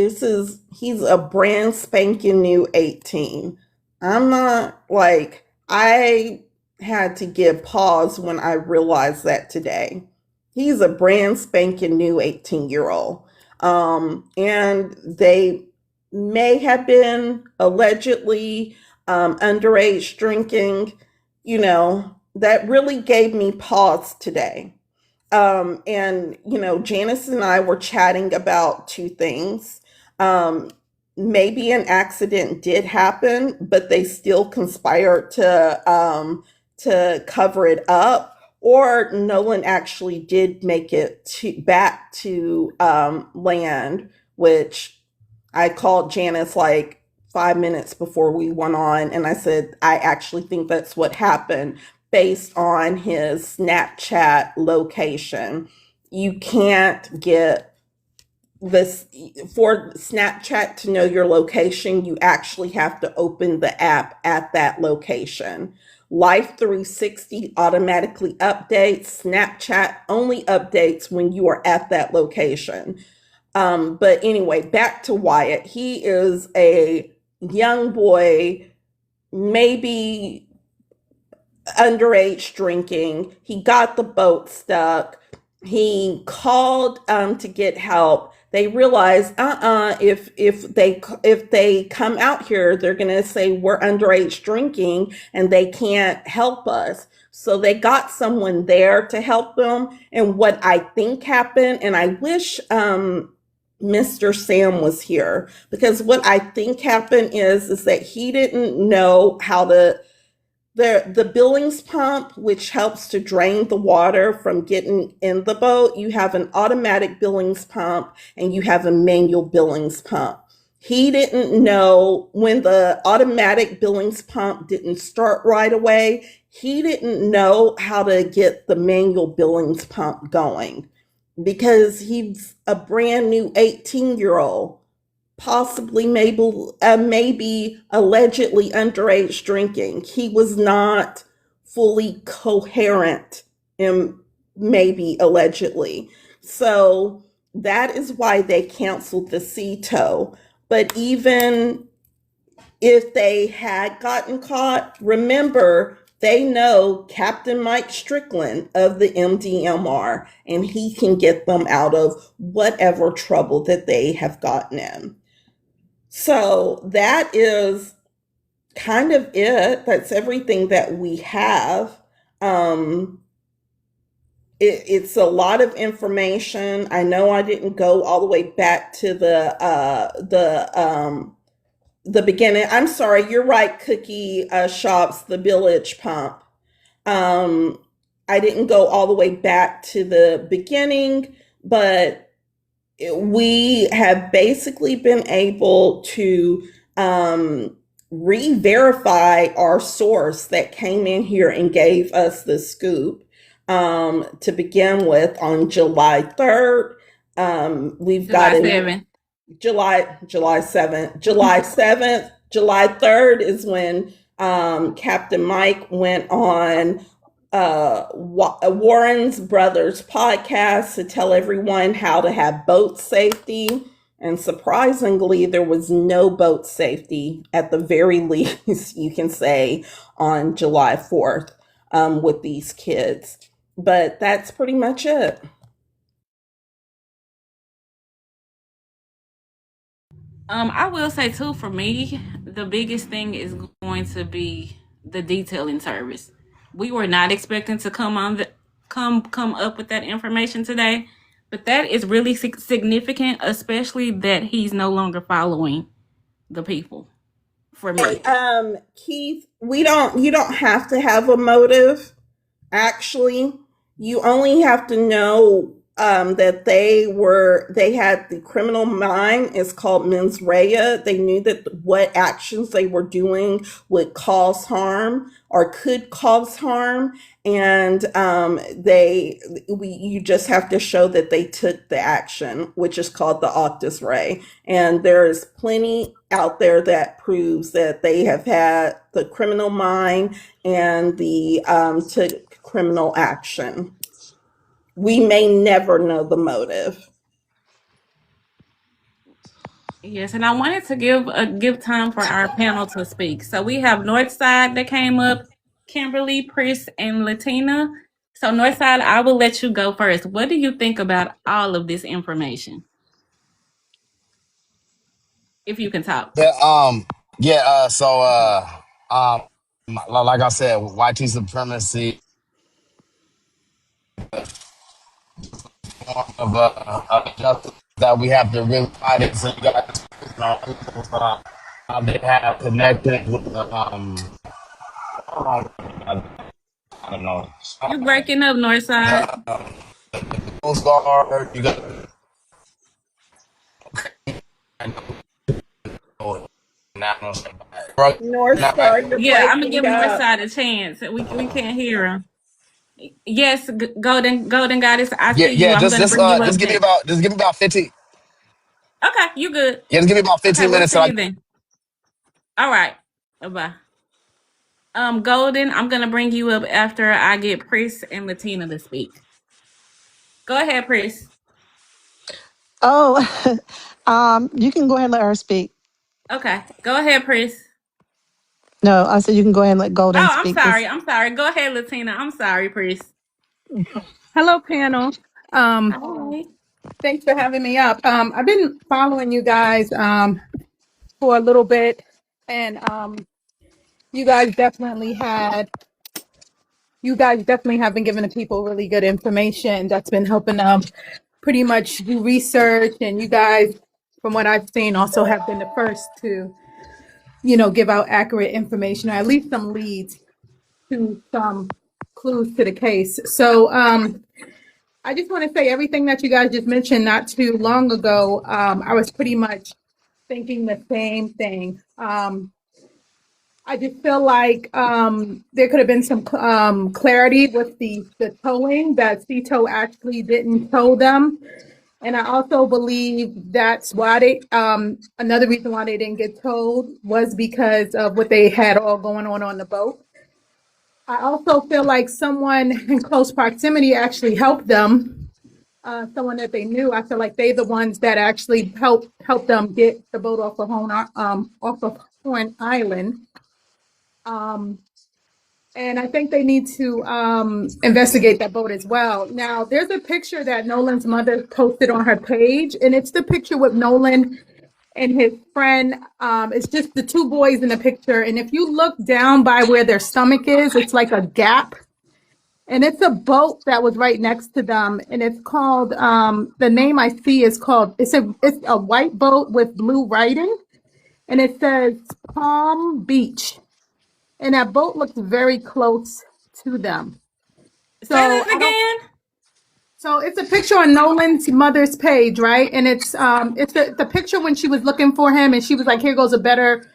He's a brand spanking new 18. I'm not like, I had to give pause when I realized that today. He's a brand spanking new 18-year-old. And they may have been allegedly underage drinking. That really gave me pause today. And Janice and I were chatting about two things. Um, Maybe an accident did happen, but they still conspired to cover it up, or Nolan actually did make it back to land, which I called Janice like 5 minutes before we went on, and I said, I actually think that's what happened based on his Snapchat location. You can't get this for Snapchat to know your location. You actually have to open the app at that location. Life 360 automatically updates. Snapchat only updates when you are at that location. But anyway, back to Wyatt. He is a young boy, maybe underage drinking. He got the boat stuck. He called to get help. They realized, if they come out here, they're gonna say we're underage drinking and they can't help us. So they got someone there to help them. And what I think happened, and I wish Mr. Sam was here, because what I think happened is that he didn't know how to the Billings pump, which helps to drain the water from getting in the boat. You have an automatic Billings pump and you have a manual Billings pump. He didn't know when the automatic Billings pump didn't start right away. He didn't know how to get the manual Billings pump going because he's a brand new 18-year-old, possibly maybe allegedly underage drinking. He was not fully coherent, and maybe allegedly. So that is why they canceled the sea tow. But even if they had gotten caught, remember, they know Captain Mike Strickland of the MDMR, and he can get them out of whatever trouble that they have gotten in. So that is kind of it. That's everything that we have. It's a lot of information. I know I didn't go all the way back to the beginning. I'm sorry, you're right, Cookie Shops, the Village Pump. I didn't go all the way back to the beginning, but we have basically been able to re-verify our source that came in here and gave us the scoop to begin with on July 3rd. We've got July 7th. July 7th. July 7th. July 3rd is when Captain Mike went on Warren's Brothers podcast to tell everyone how to have boat safety. And surprisingly, there was no boat safety, at the very least, you can say, on July 4th with these kids. But that's pretty much it. I will say too, for me, the biggest thing is going to be the detailing service. We were not expecting to come up with that information today, but that is really significant, especially that he's no longer following the people. For me, Keith, you don't have to have a motive. Actually, you only have to know that they had the criminal mind. It's called mens rea. They knew that what actions they were doing would cause harm or could cause harm, and you just have to show that they took the action, which is called the actus rei. And there's plenty out there that proves that they have had the criminal mind and the took criminal action. We may never know the motive. Yes, and I wanted to give time for our panel to speak. So we have Northside that came up, Kimberly, Pris, and Latina. So Northside, I will let you go first. What do you think about all of this information? If you can talk. Yeah, yeah, um, like I said, YT supremacy of justice that we have to really fight it. So you guys, they have connected with the I don't know, You breaking up, Northside. Coast Guard. You got North Star, you're Yeah, I'm gonna breaking give up. Northside a chance. We can't hear him. Yes, Golden Goddess, I yeah, see you. yeah. I'm gonna bring you up Just next. give me about 15. Okay, you good. Yeah, just give me about Okay, 15 we'll minutes. see you then. All right. Bye. Golden, I'm gonna bring you up after I get Pris and Latina to speak. Go ahead, Pris. Oh, you can go ahead and let her speak. Okay, go ahead, Pris. No, I said you can go ahead and let Golden Oh, I'm speak sorry. because I'm sorry. Go ahead, Latina. I'm sorry, Pris. Hello, panel. Hi. Thanks for having me up. I've been following you guys for a little bit, and you guys definitely had you guys definitely have been giving the people really good information that's been helping them pretty much do research. And you guys, from what I've seen, also have been the first to give out accurate information or at least some leads to some clues to the case. So I just want to say everything that you guys just mentioned not too long ago. I was pretty much thinking the same thing. I just feel like there could have been some clarity with the towing that CTO actually didn't tow them. And I also believe that's why another reason why they didn't get towed was because of what they had all going on the boat. I also feel like someone in close proximity actually helped them, someone that they knew. I feel like they're the ones that actually helped them get the boat off of Horn Island. Um, and I think they need to investigate that boat as well. Now, there's a picture that Nolan's mother posted on her page, and it's the picture with Nolan and his friend. It's just the two boys in the picture. And if you look down by where their stomach is, it's like a gap. And it's a boat that was right next to them. And it's called, the name I see is called, it's a white boat with blue writing. And it says Palm Beach. And that boat looks very close to them. Say So that again. so it's a picture on Nolan's mother's page, right? And it's the picture when she was looking for him, and she was like, "Here goes a better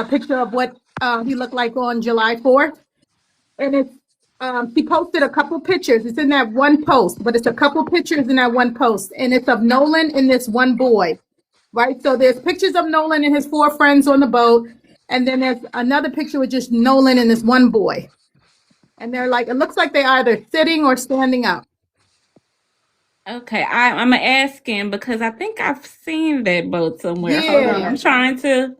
picture of what he looked like on July 4th." And it's she posted a couple pictures. It's in that one post, but it's a couple pictures in that one post, and it's of Nolan and this one boy, right? So there's pictures of Nolan and his four friends on the boat, and then there's another picture with just Nolan and this one boy. And they're like, it looks like they're either sitting or standing up. Okay, I'm asking because I think I've seen that boat somewhere. Hold on, Yeah. I'm trying to.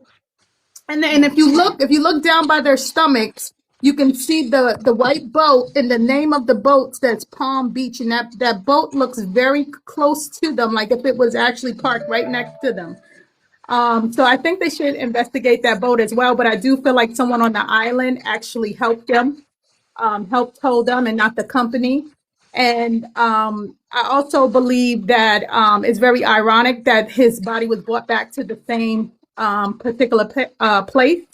And if you look down by their stomachs, you can see the white boat, and the name of the boat says Palm Beach, and that boat looks very close to them, like if it was actually parked right next to them. So I think they should investigate that boat as well. But I do feel like someone on the island actually helped them, helped tow them, and not the company. And I also believe that it's very ironic that his body was brought back to the same particular place.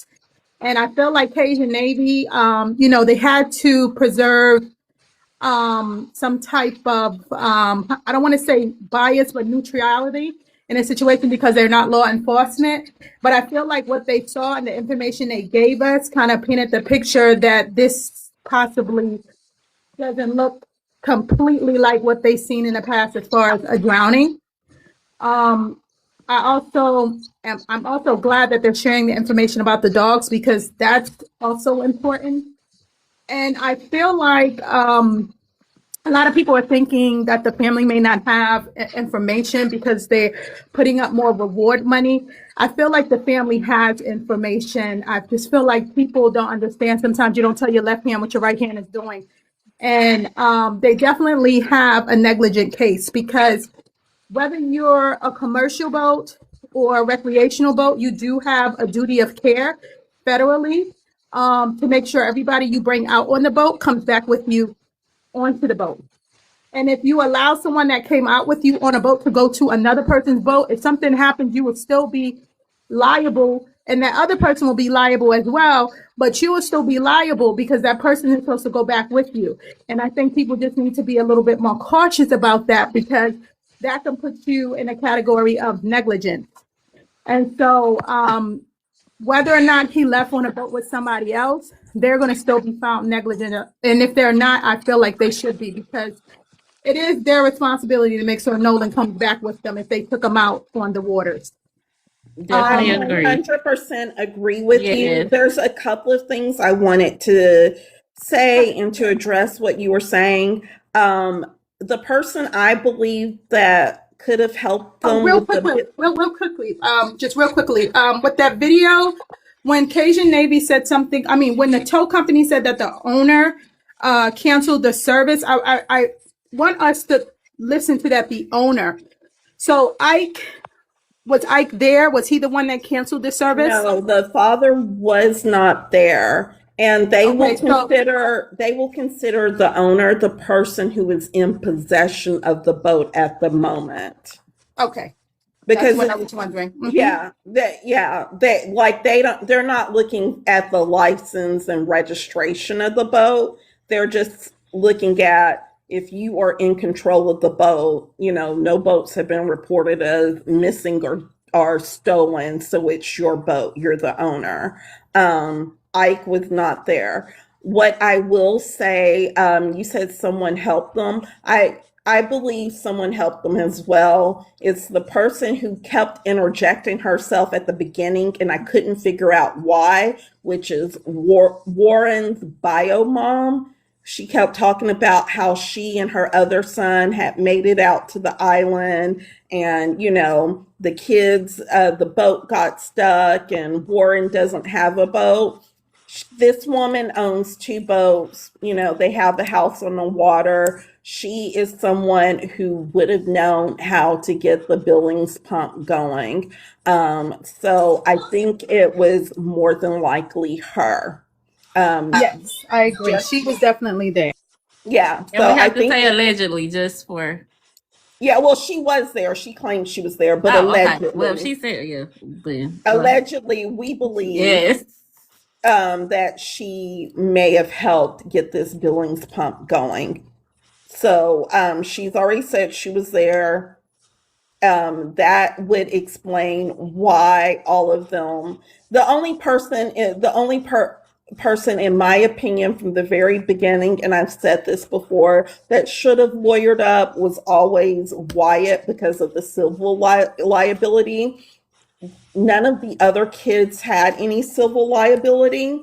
And I feel like Cajun Navy, they had to preserve some type of, I don't want to say bias, but neutrality in a situation because they're not law enforcement. But I feel like what they saw and the information they gave us kind of painted the picture that this possibly doesn't look completely like what they've seen in the past as far as a drowning. Um, I'm also glad that they're sharing the information about the dogs because that's also important. And I feel like a lot of people are thinking that the family may not have information because they're putting up more reward money. I feel like the family has information. I just feel like people don't understand. Sometimes you don't tell your left hand what your right hand is doing. And they definitely have a negligent case because whether you're a commercial boat or a recreational boat, you do have a duty of care federally to make sure everybody you bring out on the boat comes back with you onto the boat. And if you allow someone that came out with you on a boat to go to another person's boat, if something happens, you will still be liable, and that other person will be liable as well, but you will still be liable because that person is supposed to go back with you. And I think people just need to be a little bit more cautious about that because that can put you in a category of negligence. And so, whether or not he left on a boat with somebody else, they're going to still be found negligent. And if they're not, I feel like they should be because it is their responsibility to make sure Nolan comes back with them if they took him out on the waters. I Definitely agree. 100% agree with you. Yes. There's a couple of things I wanted to say and to address what you were saying. The person I believe that could have helped them Real with quickly, the real quickly, just real quickly, with that video, when Cajun Navy said something, I mean, when the tow company said that the owner canceled the service, I want us to listen to that, the owner. So was Ike there? Was he the one that canceled the service? No, the father was not there. And they will Okay, so consider the owner the person who is in possession of the boat at the moment. okay, that's Because what I was wondering. Mhm. they're not looking at the license and registration of the boat. They're just looking at if you are in control of the boat. No boats have been reported as missing or are stolen, so it's your boat. You're the owner. Ike was not there. What I will say, you said someone helped them. I believe someone helped them as well. It's the person who kept interjecting herself at the beginning, and I couldn't figure out why, which is Warren's bio mom. She kept talking about how she and her other son had made it out to the island, and the kids, the boat got stuck, and Warren doesn't have a boat. This woman owns two boats. They have the house on the water. She is someone who would have known how to get the Billings pump going. So I think it was more than likely her. Yes, I agree. Just She was definitely there. yeah. And So we I have to think say allegedly just for. yeah. Well, she was there. She claimed she was there, but Oh, okay. Well, she allegedly, said, yeah. Then go ahead. allegedly, we believe Yes. that she may have helped get this Billings pump going. So she's already said she was there. That would explain why all of them. The only person, in my opinion, from the very beginning, and I've said this before, that should have lawyered up was always Wyatt because of the civil liability. None of the other kids had any civil liability.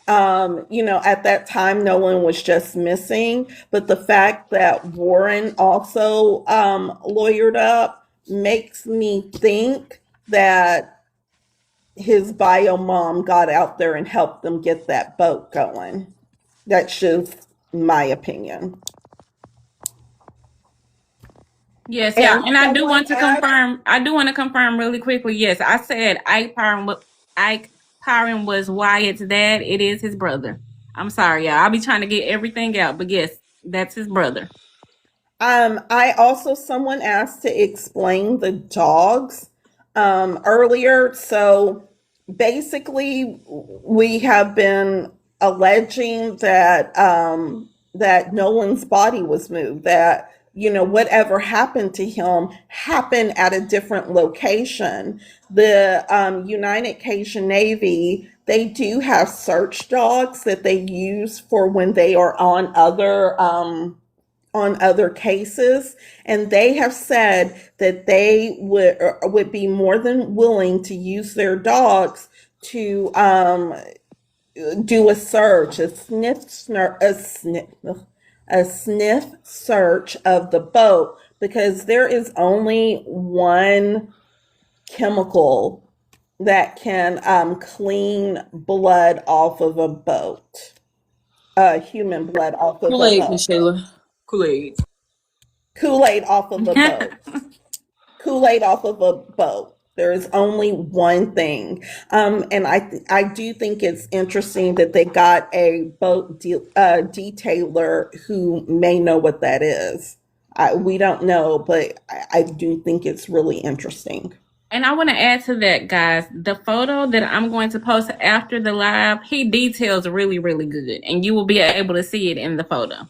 At that time, no one was just missing. But the fact that Warren also lawyered up makes me think that his bio mom got out there and helped them get that boat going. That's just my opinion. Yes, yeah. And And I do someone want to asked, confirm. I do want to confirm really quickly. Yes, I said Ike Pyron was Wyatt's dad. It is his brother. I'm sorry, y'all. I'll be trying to get everything out, but yes, that's his brother. someone asked to explain the dogs earlier. So basically, we have been alleging that Nolan's body was moved, that whatever happened to him happened at a different location. The United Cajun Navy, they do have search dogs that they use for when they are on other cases, and they have said that they would be more than willing to use their dogs to do a search, a sniff, a sniff search of the boat because there is only one chemical that can clean blood off of a boat, human blood off of a Kool-Aid, Miss boat, Shayla. Kool-Aid. Kool-Aid off of a boat. Kool-Aid off of a boat. There is only one thing. And I do think it's interesting that they got a detailer who may know what that is. We don't know, but I do think it's really interesting. And I want to add to that, guys. The photo that I'm going to post after the live, he details really, really good. And you will be able to see it in the photo.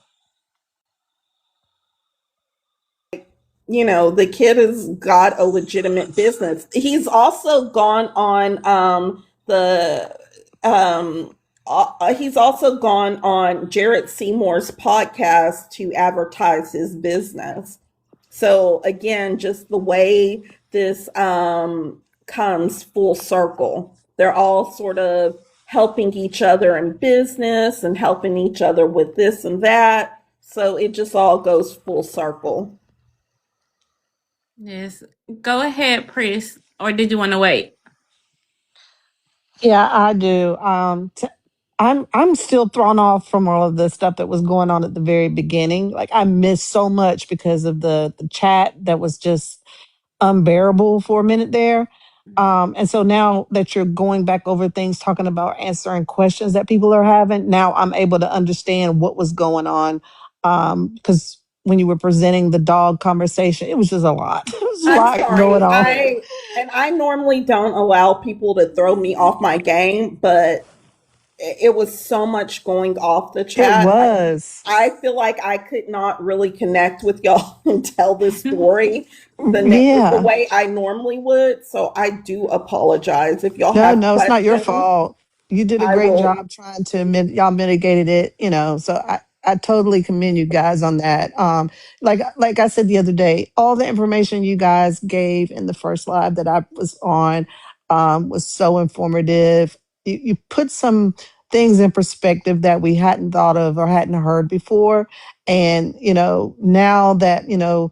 The kid has got a legitimate business. He's also gone on the he's also gone on Jared Seymour's podcast to advertise his business. So again, just the way this comes full circle. They're all sort of helping each other in business and helping each other with this and that. So it just all goes full circle. Yes. Go ahead, Pris. Or did you want to wait? Yeah, I do. I'm still thrown off from all of the stuff that was going on at the very beginning. Like I missed so much because of the chat that was just unbearable for a minute there. And so now that you're going back over things, talking about answering questions that people are having, now I'm able to understand what was going on. Because when you were presenting the dog conversation, it was just a lot. It was just a I'm lot going sorry. on. I normally don't allow people to throw me off my game, but it was so much going off the It chat. was. I feel like I could not really connect with y'all and tell the story the Yeah. way I normally would. So I do apologize. If y'all No, have no, it's not your questions, fault. You did a I great will. job trying to y'all mitigated it, so I totally commend you guys on that. Like I said the other day, all the information you guys gave in the first live that I was on was so informative. You put some things in perspective that we hadn't thought of or hadn't heard before. And, now that, you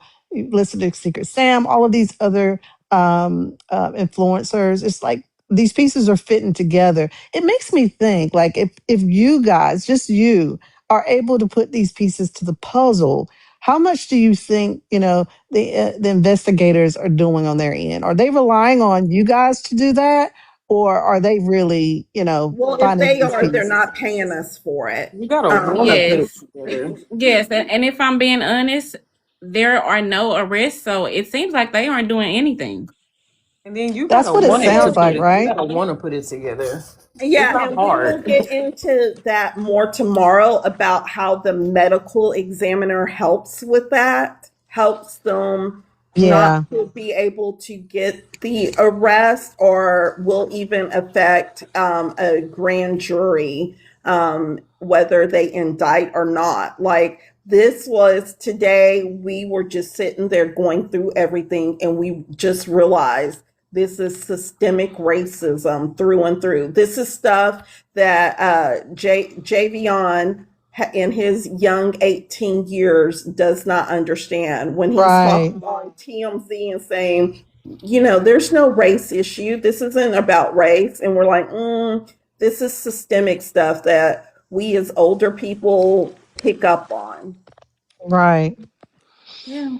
listen to Secret Sam, all of these other influencers, it's like these pieces are fitting together. It makes me think, like, if you guys, just you, are able to put these pieces to the puzzle, how much do you think the investigators are doing on their end? Are they relying on you guys to do that, or are they really Well, if finding they these are, they're pieces? not paying us for it. You gotta wanna put it Yes. together. Yes. And if I'm being honest, there are no arrests. So it seems like they aren't doing anything. And then you That's gotta what it want it to sounds put like, it. You right? gotta want to put it together. It's Yeah, not and we will hard. get into that more tomorrow about how the medical examiner helps with that, helps them not Yeah. to be able to get the arrest or will even affect a grand jury, whether they indict or not. Like this was today, we were just sitting there going through everything and we just realized this is systemic racism through and through. This is stuff that Javion in his young 18 years does not understand when he's Right. talking on TMZ and saying, there's no race issue. This isn't about race. And we're like, this is systemic stuff that we as older people pick up on. Right. Yeah.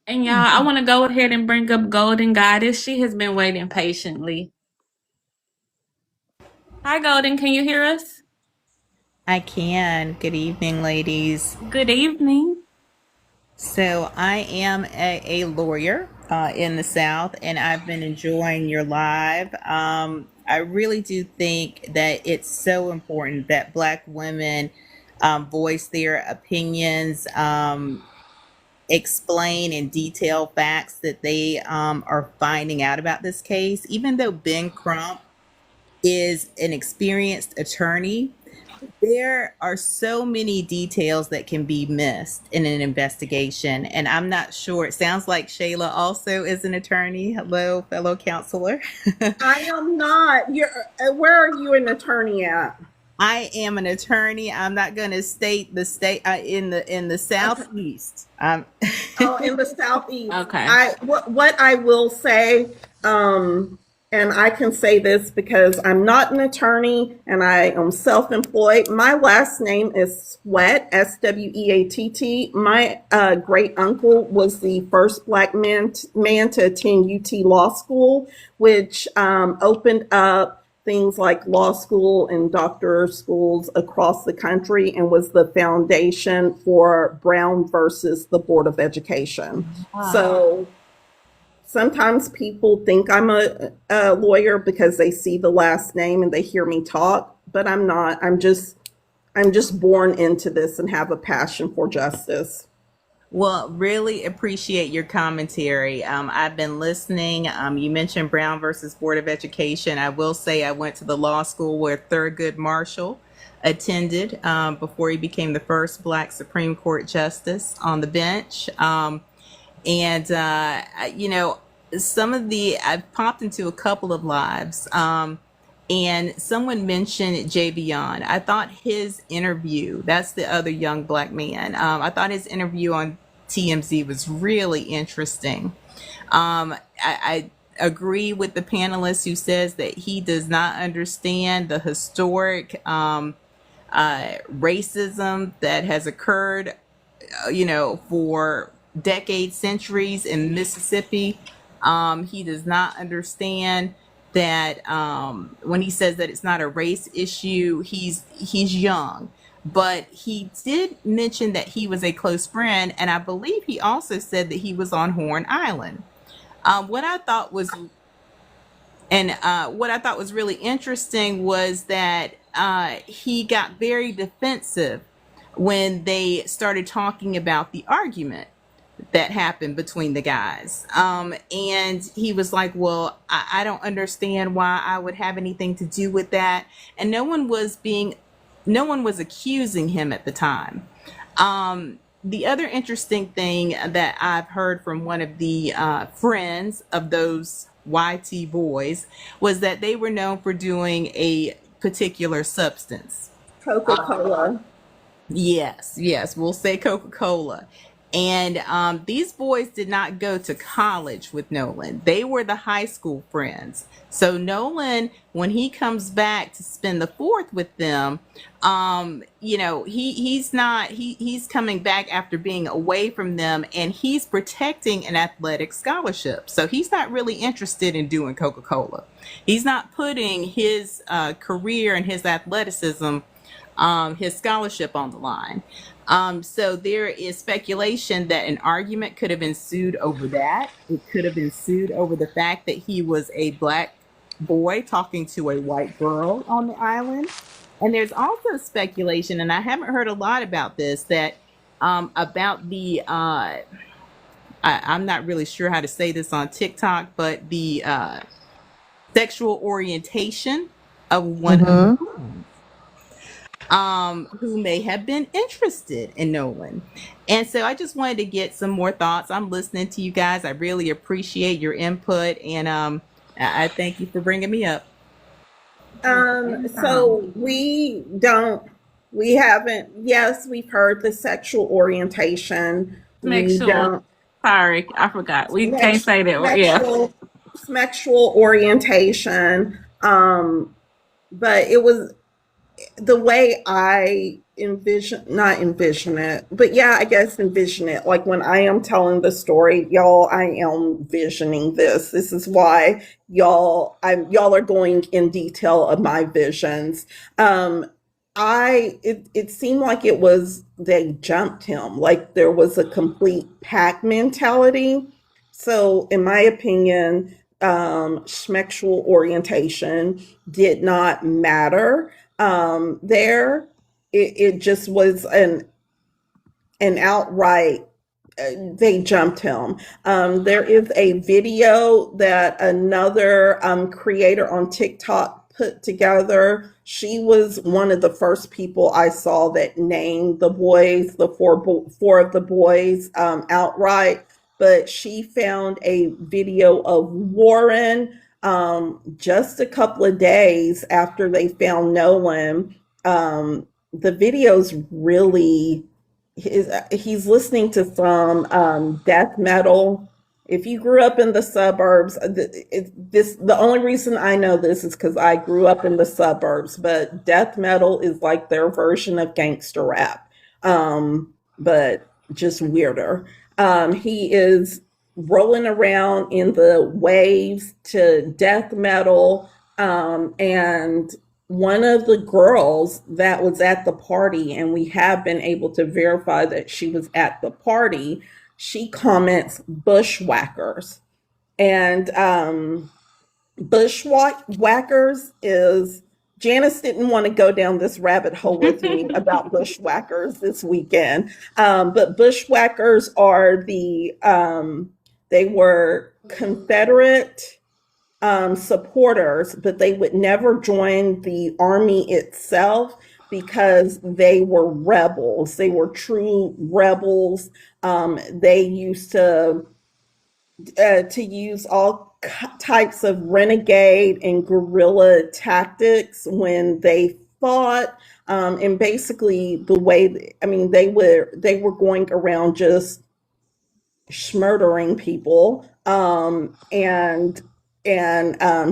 And y'all, I want to go ahead and bring up Golden Goddess. She has been waiting patiently. Hi, Golden. Can you hear us? I can. Good evening, ladies. Good evening. So, I am a lawyer in the South, and I've been enjoying your live. I really do think that it's so important that Black women voice their opinions, explain in detail facts that they are finding out about this case. Even though Ben Crump is an experienced attorney, there are so many details that can be missed in an investigation, and I'm not sure. It sounds like Shayla also is an attorney. Hello, fellow counselor. I am not. Where are you an attorney at? I am an attorney. I'm not going to state the state in the Okay. southeast. Oh, in the southeast. Okay. What I will say, and I can say this because I'm not an attorney and I am self-employed. My last name is Sweat, Sweatt. My great uncle was the first black man to attend UT Law School, which opened up things like law school and doctor schools across the country and was the foundation for Brown versus the Board of Education. So sometimes people think I'm a lawyer because they see the last name and they hear me talk, but I'm not. I'm just born into this and have a passion for justice. Well, really appreciate your commentary. I've been listening. You mentioned Brown versus Board of Education. I will say I went to the law school where Thurgood Marshall attended before he became the first Black Supreme Court justice on the bench. And you know, I've popped into a couple of lives. And someone mentioned Jay Beyond. I thought his interview, that's the other young black man, I thought his interview on TMZ was really interesting. I agree with the panelist who says that he does not understand the historic racism that has occurred, for decades, centuries in Mississippi. He does not understand that when he says that it's not a race issue, he's young. But he did mention that he was a close friend, and I believe he also said that he was on Horn Island. What I thought was what I thought was really interesting was that he got very defensive when they started talking about the argument that happened between the guys. And he was like, well, I don't understand why I would have anything to do with that. And no one was accusing him at the time. The other interesting thing that I've heard from one of the friends of those YT boys was that they were known for doing a particular substance. Coca-Cola. Yes, we'll say Coca-Cola. And these boys did not go to college with Nolan. They were the high school friends. So Nolan, when he comes back to spend the fourth with them, he's coming back after being away from them, and he's protecting an athletic scholarship. So he's not really interested in doing Coca-Cola. He's not putting his career and his athleticism, his scholarship on the line. So there is speculation that an argument could have ensued over that. It could have ensued over the fact that he was a black boy talking to a white girl on the island. And there's also speculation, and I haven't heard a lot about this, that about the I'm not really sure how to say this on TikTok, but the sexual orientation of one of the Mm-hmm. who may have been interested in Nolan. And so I just wanted to get some more thoughts. I'm listening to you guys. I really appreciate your input, and I thank you for bringing me up. So we haven't, yes, we've heard the sexual orientation. We Sexual. don't, Sorry, I forgot. We can't say that word. Yeah. sexual orientation. But it was the way I not envision it, but yeah, I guess envision it. Like when I am telling the story, y'all, I am visioning this. This is why y'all are going in detail of my visions. It seemed like it was they jumped him, like there was a complete pack mentality. So in my opinion, sexual orientation did not matter there. It just was an outright they jumped him. There is a video that another creator on TikTok put together. She was one of the first people I saw that named the boys, the four of the boys outright. But she found a video of Warren just a couple of days after they found Nolan, The video's really he's listening to some death metal. If you grew up in the suburbs, the only reason I know this is because I grew up in the suburbs. But death metal is like their version of gangster rap, but just weirder. He is rolling around in the waves to death metal, and one of the girls that was at the party, and we have been able to verify that she was at the party, she comments bushwhackers. And bushwhackers is, Janice didn't want to go down this rabbit hole with me about bushwhackers this weekend. But bushwhackers are they were Confederate supporters, but they would never join the army itself because they were rebels. They were true rebels. They used to use all types of renegade and guerrilla tactics when they fought. And basically, the way, I mean, they were going around just murdering people, and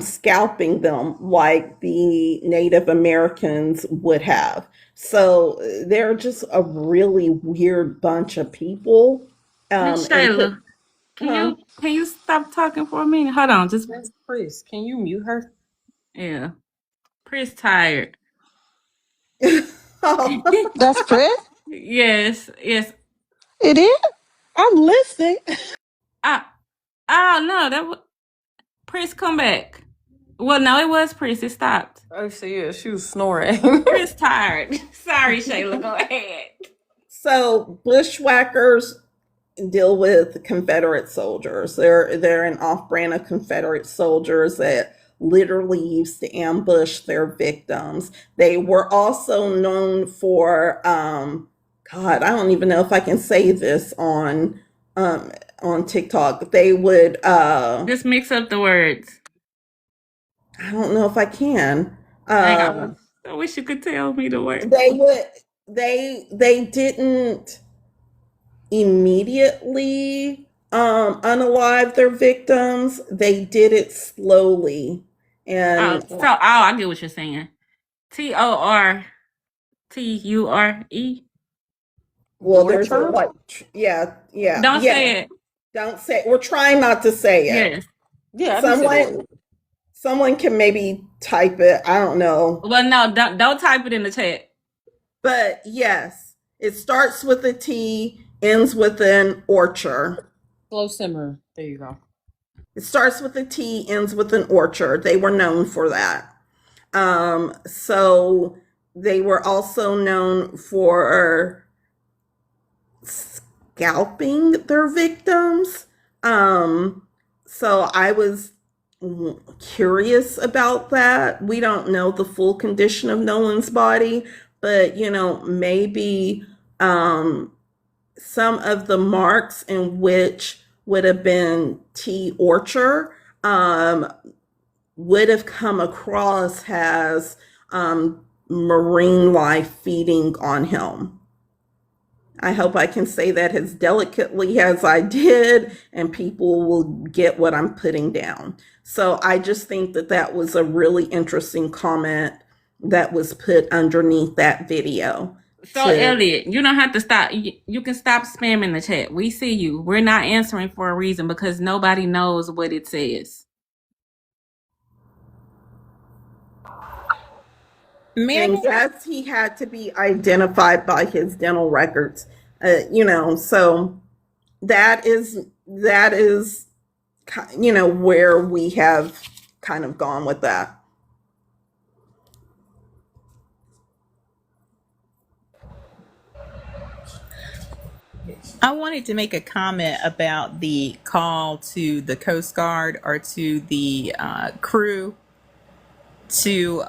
scalping them like the Native Americans would have. So they're just a really weird bunch of people. Miss And to, Shayla, huh? can you stop talking for a minute? Hold on, just That's Chris. Can you mute her? yeah. Chris tired. Oh, That's Chris. Yes, yes. It is. I'm listening. I oh no, that was Chris come back. Well, no, it was Chris. It stopped. Oh, so yeah, she was snoring. Chris tired. Sorry, Shayla. Go ahead. so bushwhackers deal with Confederate soldiers. They're an off-brand of Confederate soldiers that literally used to ambush their victims. They were also known for God, I don't even know if I can say this on TikTok. They would Just mix up the words. I don't know if I can. Damn. I wish you could tell me the words. They would they didn't immediately unalive their victims. They did it slowly. Oh, And so I get what you're saying. TORTURE. well, there's a Torture? like yeah, yeah, Don't yeah. say it. Don't say, we're trying not to say it. Yes. Yeah, I didn't say the Someone word. someone can maybe type it. I don't know. Well, no, don't type it in the chat. But yes, it starts with a T, ends with an orchard. Slow simmer. There you go. It starts with a T, ends with an orchard. They were known for that. So they were also known for scalping their victims. So I was curious about that. We don't know the full condition of Nolan's body, but maybe some of the marks in which would have been T orchard would have come across as marine life feeding on him. I hope I can say that as delicately as I did, and people will get what I'm putting down. So I just think that that was a really interesting comment that was put underneath that video. So, Elliot, you don't have to stop. You can stop spamming the chat. We see you. We're not answering for a reason because nobody knows what it says. And yes, he had to be identified by his dental records. So that is where we have kind of gone with that. I wanted to make a comment about the call to the Coast Guard or to the crew to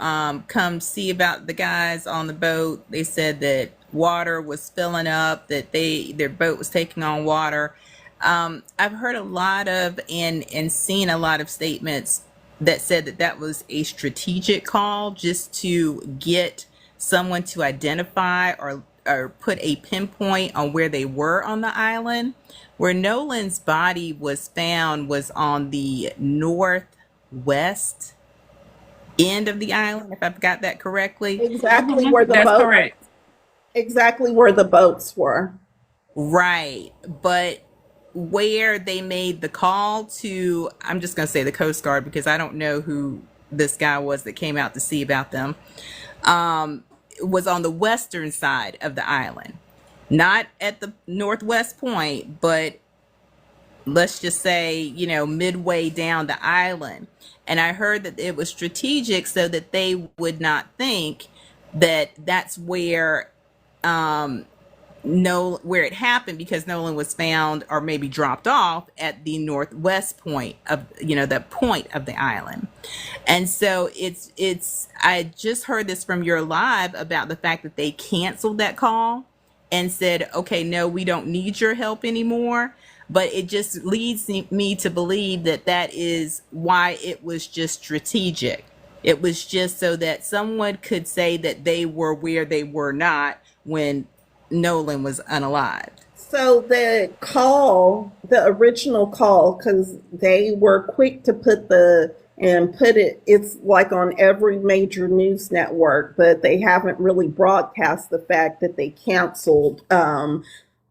come see about the guys on the boat. They said that water was filling up, that their boat was taking on water. I've heard a lot of and seen a lot of statements that said that that was a strategic call just to get someone to identify or put a pinpoint on where they were on the island. Where Nolan's body was found was on the northwest end of the island, if I've got that correctly. Exactly where the That's boat, correct. exactly where the boats were. Right. But where they made the call to, I'm just going to say the Coast Guard because I don't know who this guy was that came out to see about them, was on the western side of the island. Not at the northwest point, but let's just say, midway down the island. And I heard that it was strategic so that they would not think that that's where where it happened, because Nolan was found or maybe dropped off at the northwest point of the point of the island. And so it's I just heard this from your live about the fact that they canceled that call and said, okay, no, we don't need your help anymore. But it just leads me to believe that that is why it was just strategic. It was just so that someone could say that they were where they were not when Nolan was unalived. So the call, the original call, because they were quick to put it's like on every major news network, but they haven't really broadcast the fact that they canceled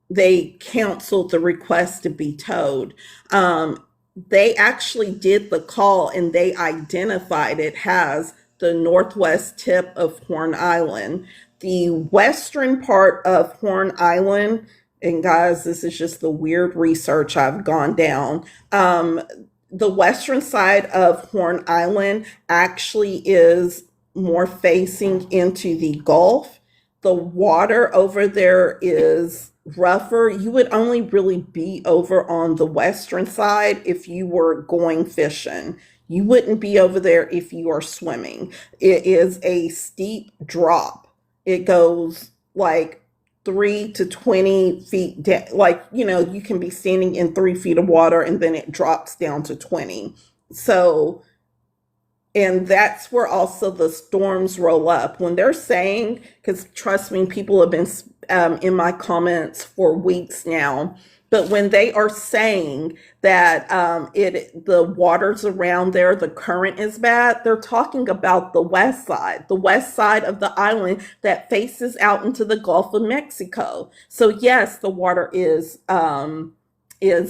the request to be towed. They actually did the call and they identified it as the northwest tip of Horn Island. The western part of Horn Island, and guys, this is just the weird research I've gone down. The western side of Horn Island actually is more facing into the Gulf. The water over there is rougher. You would only really be over on the western side if you were going fishing. You wouldn't be over there if you are swimming. It is a steep drop. It goes like 3 to 20 feet down. Like, you can be standing in 3 feet of water and then it drops down to 20. So, and that's where also the storms roll up. When they're saying, because trust me, people have been in my comments for weeks now, but when they are saying that the waters around there, the current is bad, they're talking about the west side of the island that faces out into the Gulf of Mexico. So yes, the water is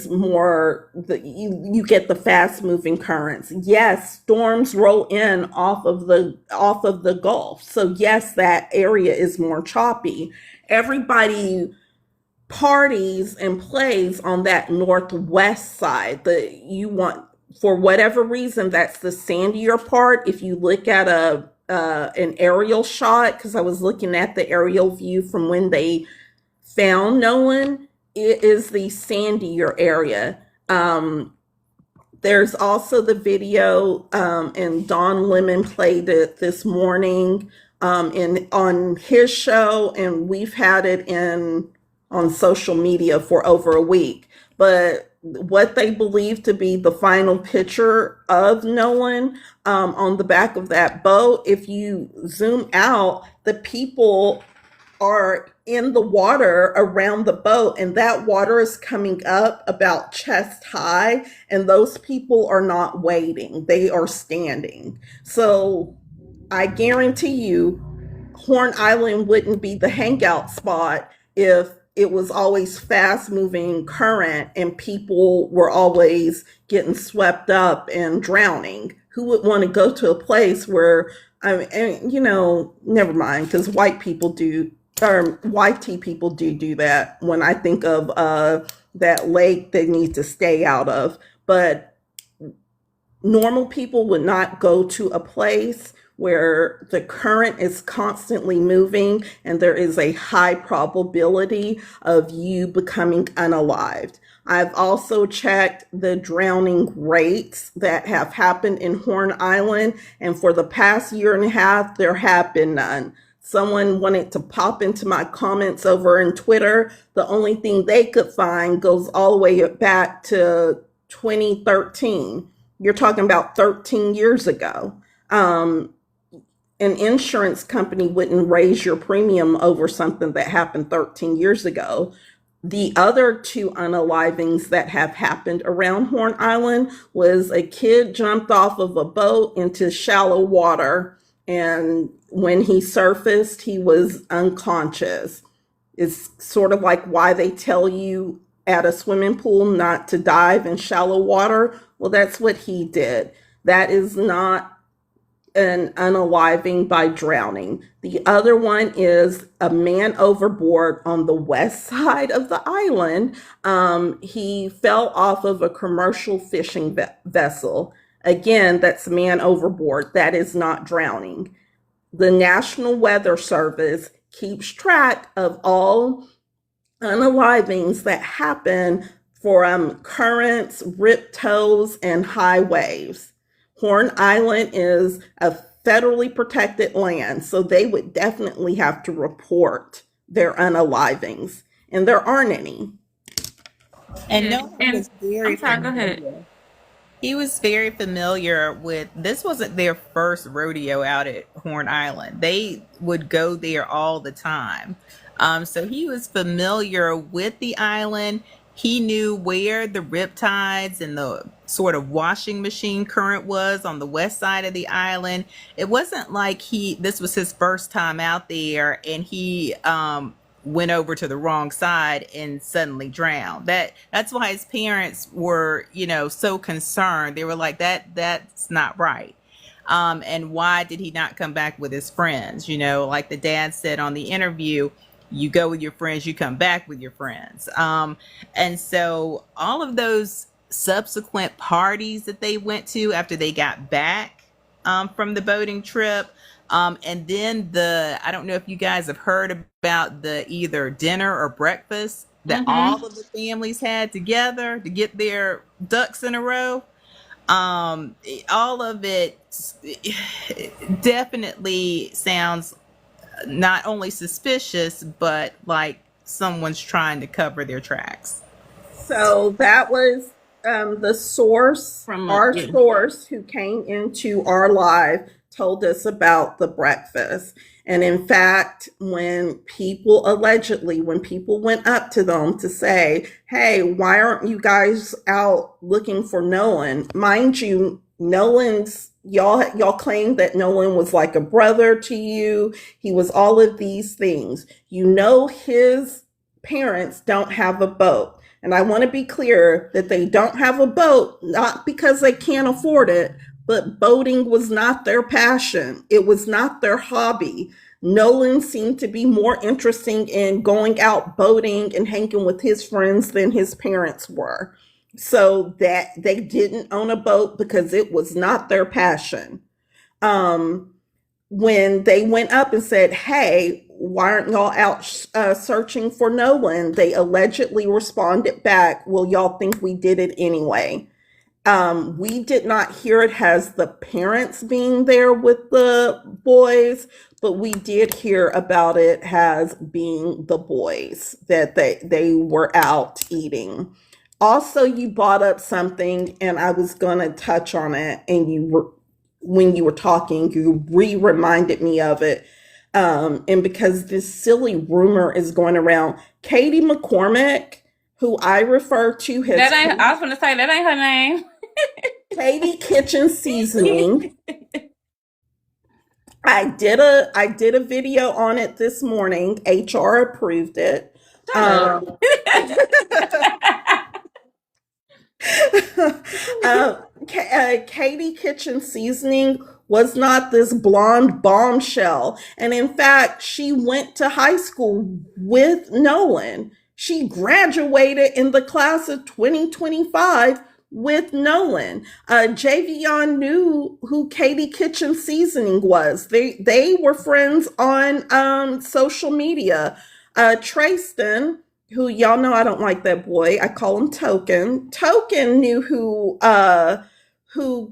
more, you get the fast moving currents. Yes, storms roll in off of the Gulf. So yes, that area is more choppy. Everybody parties and plays on that northwest side. For whatever reason, that's the sandier part. If you look at an aerial shot, because I was looking at the aerial view from when they found Nolan, it is the sandier area. There's also the video, and Don Lemon played it this morning on his show, and we've had it on social media for over a week. But what they believe to be the final picture of Nolan on the back of that boat, if you zoom out, the people are in the water around the boat, and that water is coming up about chest high, and those people are not wading, they are standing. So I guarantee you Horn Island wouldn't be the hangout spot if it was always fast moving current and people were always getting swept up and drowning. Who would want to go to a place where, never mind, because white people do, or YT people do that when I think of that lake they need to stay out of. But normal people would not go to a place where the current is constantly moving and there is a high probability of you becoming unalived. I've also checked the drowning rates that have happened in Horn Island, and for the past year and a half, there have been none. Someone wanted to pop into my comments over in Twitter. The only thing they could find goes all the way back to 2013. You're talking about 13 years ago. an insurance company wouldn't raise your premium over something that happened 13 years ago. The other two unalivings that have happened around Horn Island was a kid jumped off of a boat into shallow water, and when he surfaced, he was unconscious. It's sort of like why they tell you at a swimming pool not to dive in shallow water. Well, that's what he did. That is not an unaliving by drowning. The other one is a man overboard on the west side of the island. He fell off of a commercial fishing vessel. Again, that's a man overboard. That is not drowning. The National Weather Service keeps track of all unalivings that happen from currents, rip tows, and high waves. Horn Island is a federally protected land, so they would definitely have to report their unalivings, and there aren't any. And Nolan was very I'm sorry, go ahead. familiar. He was very familiar with this. Wasn't their first rodeo out at Horn Island. They would go there all the time. So he was familiar with the island. He knew where the riptides and the sort of washing machine current was on the west side of the island. It wasn't like this was his first time out there and he went over to the wrong side and suddenly drowned. That's why his parents were, so concerned. They were like, that's not right. And why did he not come back with his friends? Like the dad said on the interview, you go with your friends, you come back with your friends. And so all of those subsequent parties that they went to after they got back from the boating trip, and then I don't know if you guys have heard about the either dinner or breakfast that all of the families had together to get their ducks in a row. All of it definitely sounds not only suspicious, but like someone's trying to cover their tracks. So that was the source, source who came into our live told us about the breakfast. And in fact, when people went up to them to say, hey, why aren't you guys out looking for Nolan? Mind you, y'all claim that Nolan was like a brother to you. He was all of these things. His parents don't have a boat. And I want to be clear that they don't have a boat, not because they can't afford it, but boating was not their passion. It was not their hobby. Nolan seemed to be more interested in going out boating and hanging with his friends than his parents were. So that they didn't own a boat because it was not their passion. When they went up and said, hey, why aren't y'all out searching for Nolan? They allegedly responded back, well, y'all think we did it anyway. We did not hear it as the parents being there with the boys, but we did hear about it as being the boys, that they were out eating. Also, you brought up something, and I was going to touch on it, and when you were talking, you reminded me of it. And because this silly rumor is going around, Katie McCormick, who I refer to as I was going to say, that ain't her name. Katie Kitchen Seasoning. I did a video on it this morning. HR approved it. Katie Kitchen Seasoning was not this blonde bombshell. And in fact, she went to high school with Nolan. She graduated in the class of 2025 with Nolan. Javion knew who Katie Kitchen Seasoning was. They were friends on social media. Tristan, who y'all know I don't like that boy. I call him Token. Token knew who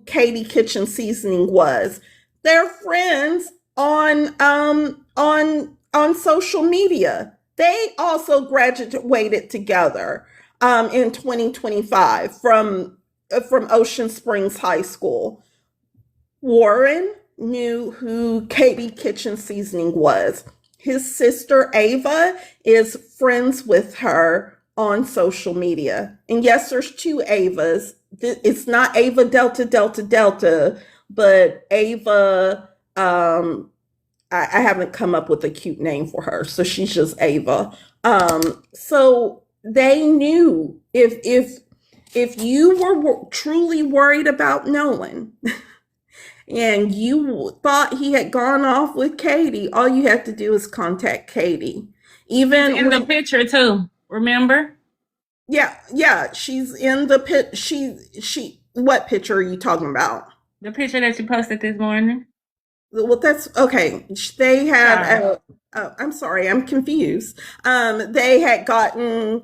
Katie Kitchen Seasoning was. They're friends on social media. They also graduated together in 2025 from Ocean Springs High School. Warren, knew who Katie Kitchen Seasoning was. His sister Ava is friends with her on social media. And yes, there's two Avas. It's not Ava Delta Delta Delta, but Ava. I haven't come up with a cute name for her, so she's just Ava. So they knew if you were truly worried about Nolan and you thought he had gone off with Katie, all you have to do is contact Katie. Even in the picture too. Remember? yeah, she's in the pit. She. What picture are you talking about? The picture that you posted this morning. Well, that's okay. They had. I'm sorry, I'm confused. They had gotten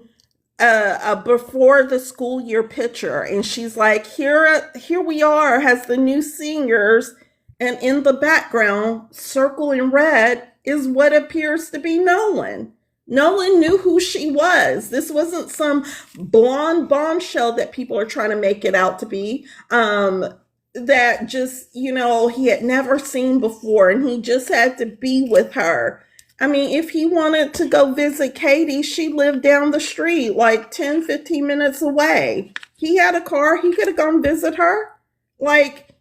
a before the school year picture, and she's like, here we are, has the new seniors, and in the background, circle in red, is what appears to be Nolan. Nolan knew who she was. This wasn't some blonde bombshell that people are trying to make it out to be. That just, he had never seen before, and he just had to be with her. I mean, if he wanted to go visit Katie, she lived down the street, like 10, 15 minutes away. He had a car, he could have gone visit her. Like,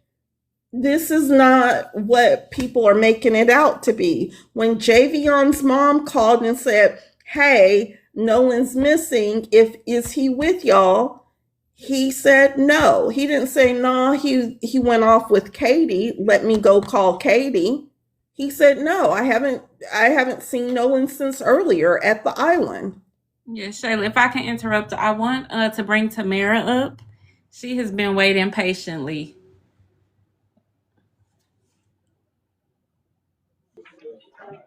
this is not what people are making it out to be. When Javion's mom called and said, hey, Nolan's missing, is he with y'all? He said no. He didn't say no, he went off with Katie. Let me go call Katie. He said no, I haven't seen Nolan since earlier at the island. Yes, Shayla, if I can interrupt, I want to bring Tamara up. She has been waiting patiently.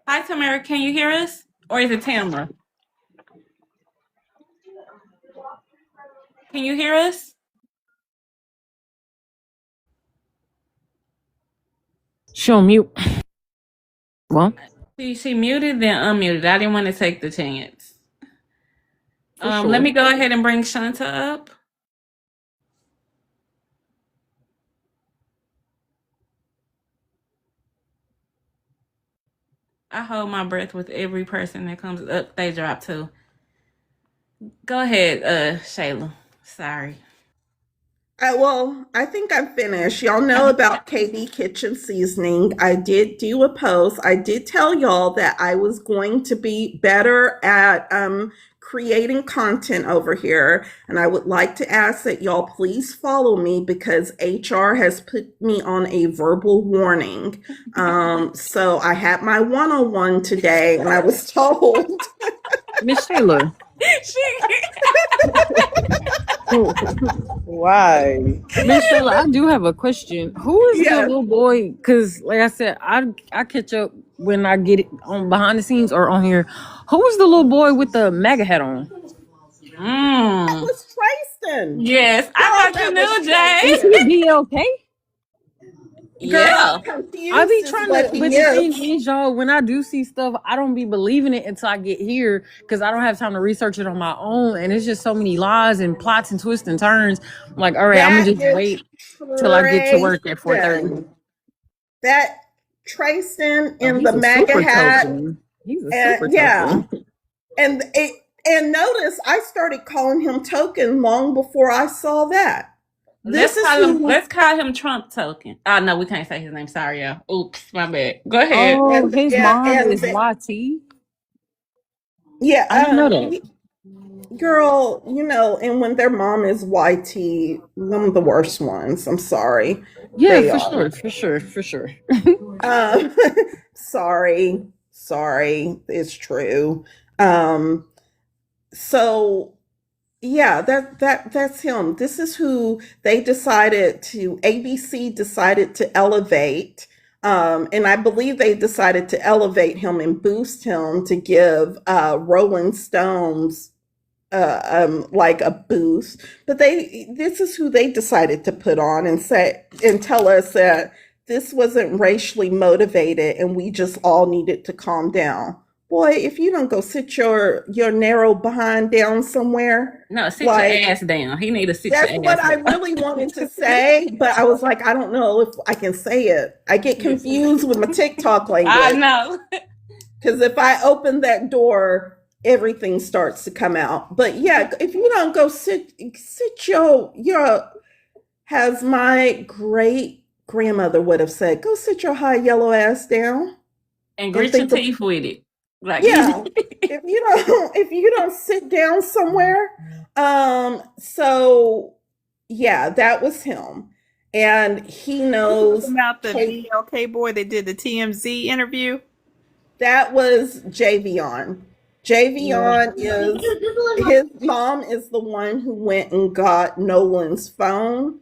Hi, Tamara, can you hear us? Or is it Tamara? Can you hear us? She'll mute. Well, She muted, then unmuted. I didn't want to take the chance. sure. Let me go ahead and bring Shanta up. I hold my breath with every person that comes up. They drop too. Go ahead, Shayla. Sorry. Well, I think I'm finished. Y'all know about Katie Kitchen Seasoning. I did do a post. I did tell y'all that I was going to be better at creating content over here. And I would like to ask that y'all please follow me because HR has put me on a verbal warning. So I had my one-on-one today and I was told. Miss Shayla. Why? Miss Shayla, I do have a question. Who is the little boy? Because, like I said, I catch up when I get it on behind the scenes or on here. Who is the little boy with the MAGA hat on? That was Trayston. Yes, I thought you knew, Jay. Is he BLK? Yeah. I be trying to, but the thing is, y'all, when I do see stuff, I don't be believing it until I get here because I don't have time to research it on my own. And it's just so many lies and plots and twists and turns. I'm like, all right, I'm gonna just wait till I get to work at 4:30. That Trayston in the MAGA hat. He's a super token. And notice I started calling him token long before I saw that. Let's call him Trump token. Oh no, we can't say his name. Sorry, y'all. Oops, my bad. Go ahead. Oh, his mom is YT. Yeah, I didn't know that. Girl, and when their mom is YT, one of the worst ones. I'm sorry. Yeah, for sure. Sorry, it's true. So yeah, that's him. This is who ABC decided to elevate. And I believe they decided to elevate him and boost him to give Rolling Stones like a boost. But this is who they decided to put on and tell us that this wasn't racially motivated and we just all needed to calm down. boy, if you don't go sit your narrow behind down somewhere. No, sit Like, your ass down. He need to sit that's your what ass I down. really wanted to say, but I was like, I don't know if I can say it. I get confused with my TikTok I language. know. Because if I open that door, everything starts to come out. But yeah, if you don't go sit your has my great grandmother would have said, go sit your high yellow ass down And and grit your think of, teeth with it. Like, yeah. If you don't sit down somewhere, so yeah, that was him. And he knows About the BLK boy that did the TMZ interview. that was Javion. Javion is his mom is the one who went and got Nolan's phone.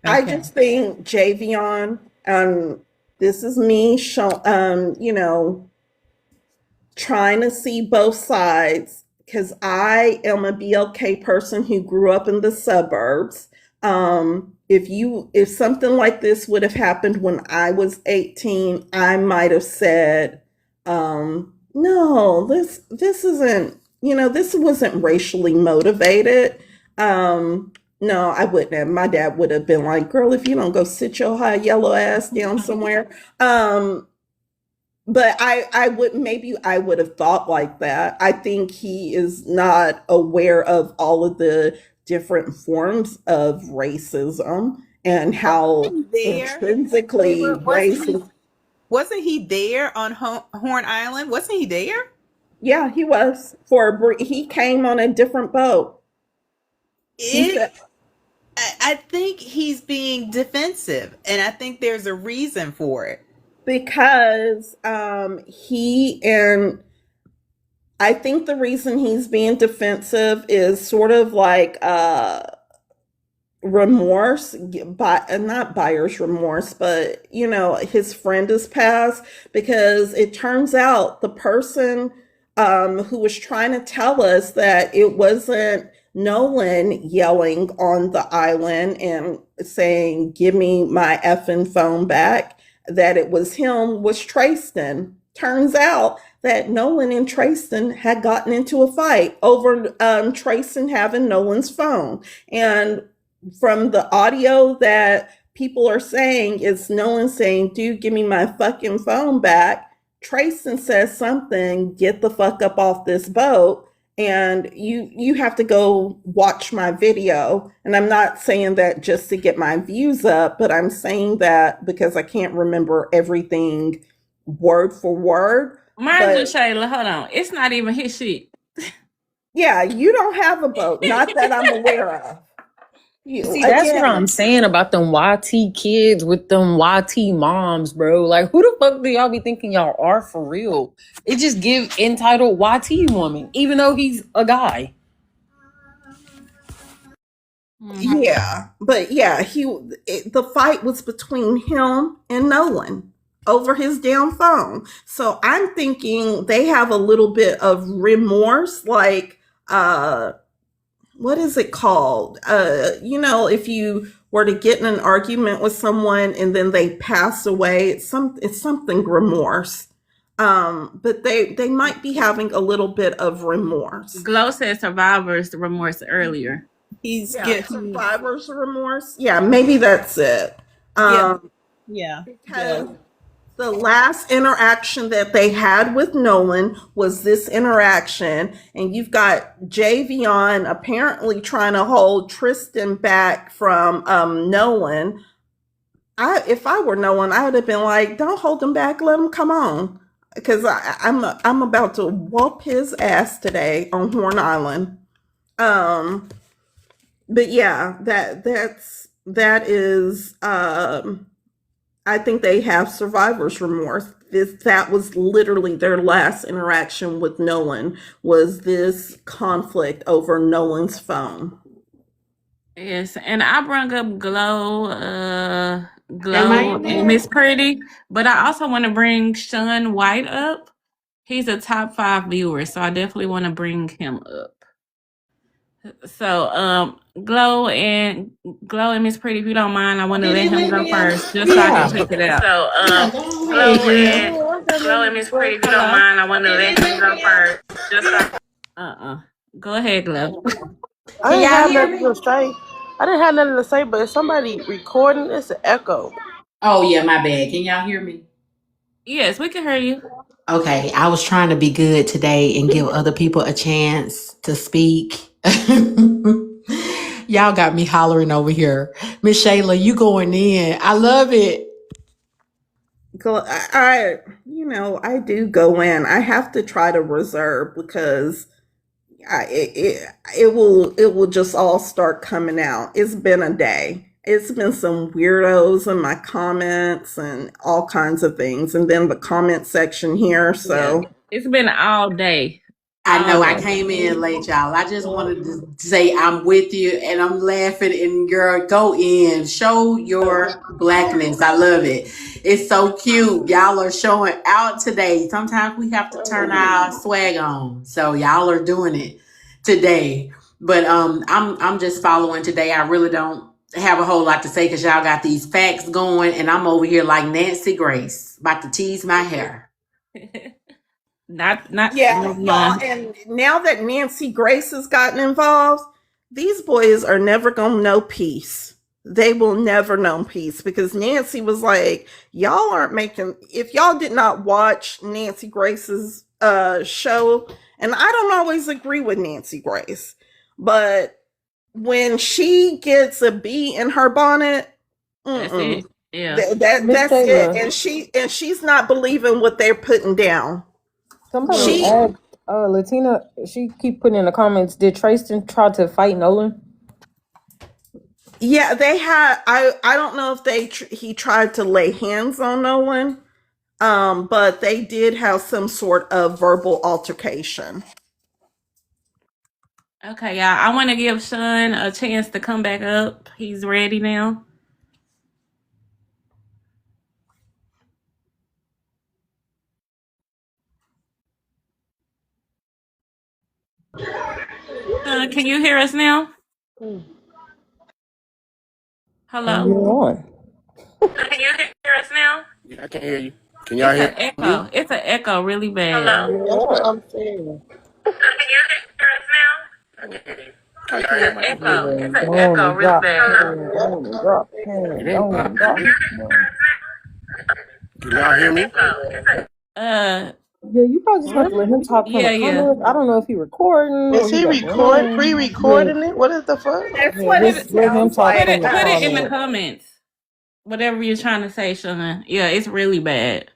I Okay. just think Javion, this is me trying to see both sides because I am a BLK person who grew up in the suburbs. If something like this would have happened when I was 18, I might have said, no, this isn't, this wasn't racially motivated. No, I wouldn't have. My dad would have been like, girl, if you don't go sit your high yellow ass down somewhere. But I would have thought like that. I think he is not aware of all of the different forms of racism and how intrinsically racist. Wasn't he there on Horn Island? Wasn't he there? Yeah, he was he came on a different boat. I think he's being defensive, and I think there's a reason for it. Because I think the reason he's being defensive is sort of like remorse, not buyer's remorse, but his friend has passed, because it turns out the person who was trying to tell us that it wasn't Nolan yelling on the island and saying, give me my effing phone back, that it was him, was Trayston. Turns out that Nolan and Trayston had gotten into a fight over Trayston having Nolan's phone. And from the audio that people are saying, is Nolan saying, dude, give me my fucking phone back. Trayston says something, get the fuck up off this boat. And you have to go watch my video. And I'm not saying that just to get my views up, but I'm saying that because I can't remember everything word for word. Mind you, Shayla, hold on. It's not even his shit. Yeah, you don't have a boat. Not that I'm aware of. See, that's what I'm saying about them YT kids with them YT moms, bro. Like, who the fuck do y'all be thinking y'all are for real? It just give entitled YT woman, even though he's a guy. Yeah, but yeah, the fight was between him and Nolan over his damn phone. So I'm thinking they have a little bit of remorse, like what is it called? If you were to get in an argument with someone and then they pass away, it's something remorse. But they might be having a little bit of remorse. Glow said survivor's remorse earlier. He's survivor's remorse. Yeah, maybe that's it. Yeah. Because the last interaction that they had with Nolan was this interaction, and you've got Javion apparently trying to hold Tristan back from Nolan. If I were Nolan, I would have been like, "Don't hold him back. Let him come on," because I'm about to whoop his ass today on Horn Island. But yeah, that is. I think they have survivor's remorse. That was literally their last interaction with Nolan, was this conflict over Nolan's phone. Yes, and I brought up Glow and Miss Pretty, but I also want to bring Sean White up. He's a top 5 viewer, so I definitely want to bring him up. So, Glow and Miss Pretty, if you don't mind, I want to let him go first, just so I can check it out. So, Glow and Hello, Miss Pretty. If you don't mind, I want to let you go first. Just Go ahead, Glow. I didn't have nothing to say. I didn't have nothing to say, but if somebody recording, it's an echo. Oh yeah, my bad. Can y'all hear me? Yes, we can hear you. Okay, I was trying to be good today and give other people a chance to speak. Y'all got me hollering over here. Miss Shayla, you going in. I love it. I do go in. I have to try to reserve because it will just all start coming out. It's been a day. It's been some weirdos in my comments and all kinds of things, and then the comment section here. So It's been all day. I know I came in late, y'all. I just wanted to say I'm with you and I'm laughing and girl, go in. Show your blackness. I love it. It's so cute. Y'all are showing out today. Sometimes we have to turn our swag on. So y'all are doing it today. But I'm just following today. I really don't have a whole lot to say because y'all got these facts going and I'm over here like Nancy Grace, about to tease my hair. Not yeah, y'all. And now that Nancy Grace has gotten involved, these boys are never gonna know peace. They will never know peace because Nancy was like, y'all aren't making. If y'all did not watch Nancy Grace's show, and I don't always agree with Nancy Grace, but when she gets a bee in her bonnet, that's it. Yeah. that's it. And she's not believing what they're putting down. Somebody asked Latina, she keep putting in the comments, did Tristan try to fight Nolan? Yeah, they had. I don't know if he tried to lay hands on Nolan, but they did have some sort of verbal altercation. Okay, y'all. I want to give Sean a chance to come back up. He's ready now. Sean, can you hear us now? Hello. You're on. Can you hear us now? I can hear you. Can y'all hear me? Echo. It's an echo really bad. That's what I'm saying. Can you hear us now? I can hear you. It's Can y'all hear an my echo. It's an Go on echo and really drop. bad. Go on and drop. Go on and drop. Can y'all hear me? Uh, Yeah, you probably just have to let him talk from the comments. I don't know if he recording or Is he he got the room. pre-recording it? What is the fuck? That's Yeah, what it just let him sounds talk like. from the put it in the comments. comments. Whatever you're trying to say, Sean. Yeah, it's really bad.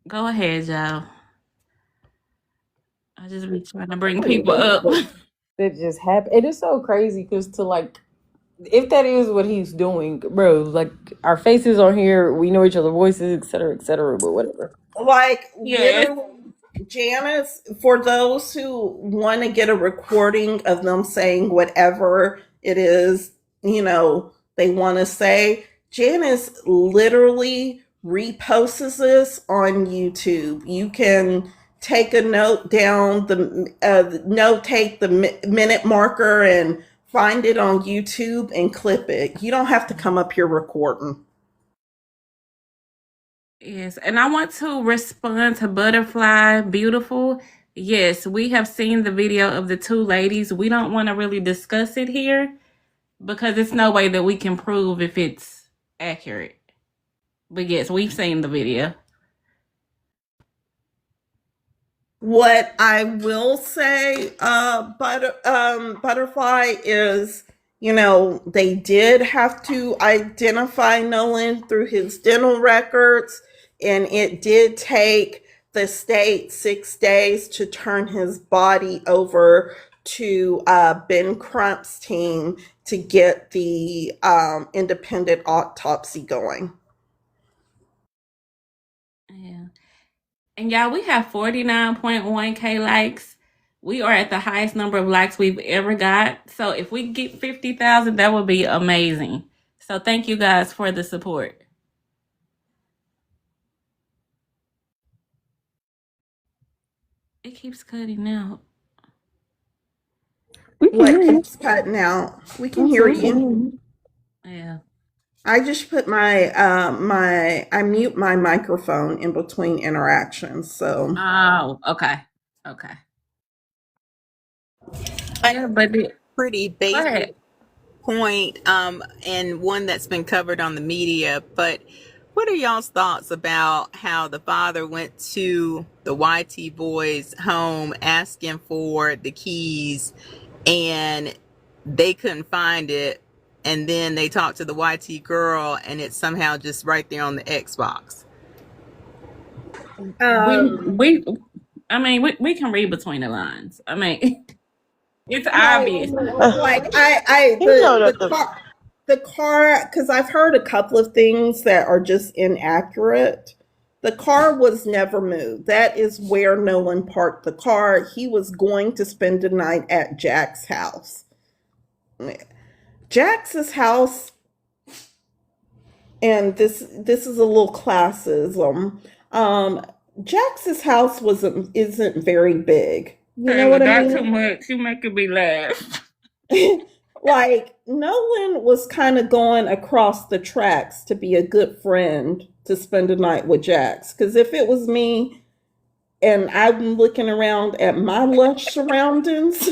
Go ahead, y'all. I just be trying to bring people up. That just happened. It is so crazy because to like, if that is what he's doing, bro, like our faces are here, we know each other's voices, et cetera, but whatever. Like Yeah. literally, Janice, for those who want to get a recording of them saying whatever it is, they want to say, Janice literally reposts this on YouTube. You can take a note down, take the minute marker and find it on YouTube and clip it. You don't have to come up here recording. Yes, and I want to respond to Butterfly Beautiful. Yes, we have seen the video of the two ladies. We don't want to really discuss it here because it's no way that we can prove if it's accurate. But yes, we've seen the video. What I will say, Butterfly is, they did have to identify Nolan through his dental records, and it did take the state 6 days to turn his body over to Ben Crump's team to get the independent autopsy going. Yeah. And y'all, we have 49.1K likes. We are at the highest number of likes we've ever got. So if we get 50,000, that would be amazing. So thank you guys for the support. It keeps cutting out. What keeps cutting out? We can hear you. Yeah. I just put I mute my microphone in between interactions. So Oh, okay. Okay. Yeah, but Pretty go basic ahead. point, and one that's been covered on the media, but what are y'all's thoughts about how the father went to the YT boys' home asking for the keys and they couldn't find it, and then they talked to the YT girl and it's somehow just right there on the Xbox? We I mean, we can read between the lines. I mean, it's like obvious. like I He know that the car, because I've heard a couple of things that are just inaccurate. The car was never moved. That is where Nolan parked the car. He was going to spend the night at Jack's house. Jax's house, and this is a little classism. Jax's house isn't very big. You know Taylor, what I not too mean? much. You making me laugh. Like Nolan was kind of going across the tracks to be a good friend to spend a night with Jax. Because if it was me and I'm looking around at my lush surroundings,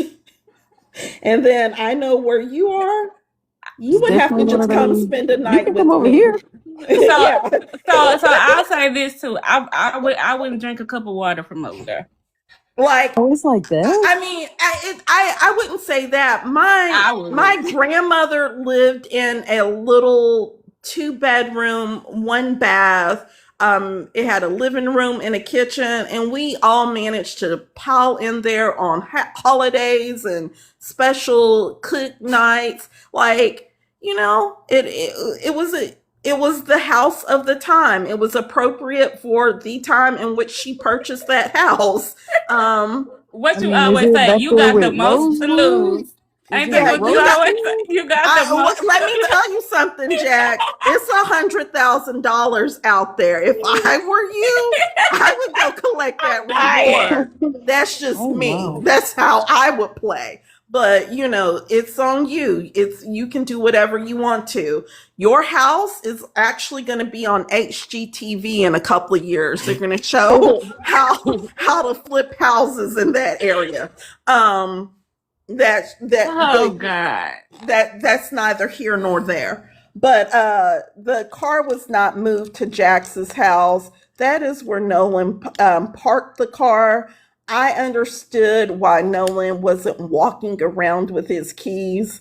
and then I know where you are, you It's would have definitely to one of just come those. spend a You night can come with over me. here. So Yeah. so I'll say this too. I wouldn't drink a cup of water from over there. Like, Oh, it's like that. I mean, I wouldn't say that. I My would. grandmother lived in a little 2 bedroom, 1 bath. It had a living room and a kitchen, and we all managed to pile in there on holidays and special cook nights. Like, it was the house of the time. It was appropriate for the time in which she purchased that house. What I you mean, is always it say, back you there got the with most to Rosewood? lose. Is Ain't it that Yeah, what you you got. always say? You got the most Let me to tell you something, Jack. It's $100,000 out there. If I were you, I would go collect that reward. That's just Oh me. wow. That's how I would play. But it's on you. You can do whatever you want to. Your house is actually going to be on HGTV in a couple of years. They're going to show how to flip houses in that area. Um, that that Oh but God. that's neither here nor there. But the car was not moved to Jax's house. That is where Nolan parked the car. I understood why Nolan wasn't walking around with his keys.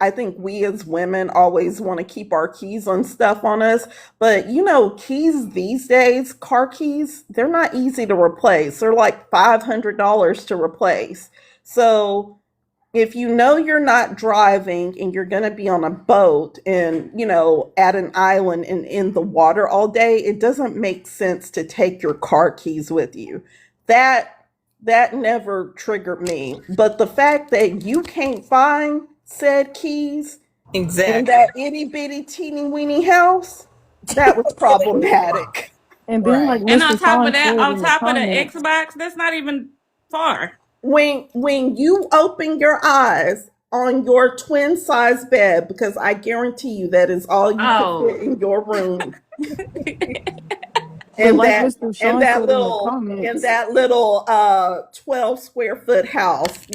I think we as women always want to keep our keys on stuff on us, but keys these days, car keys, they're not easy to replace. They're like $500 to replace. So if you know you're not driving and you're going to be on a boat and at an island and in the water all day, it doesn't make sense to take your car keys with you. That never triggered me, but the fact that you can't find said keys in Exactly. that itty bitty teeny weeny house, that was problematic. And then, like Right. And Mr. Sean said on in the top of the comments, Xbox, that's not even far. When you open your eyes on your twin size bed, because I guarantee you that is all you could fit Oh. in your room, but and like that Mr. Sean said in the comments, 12 square foot house,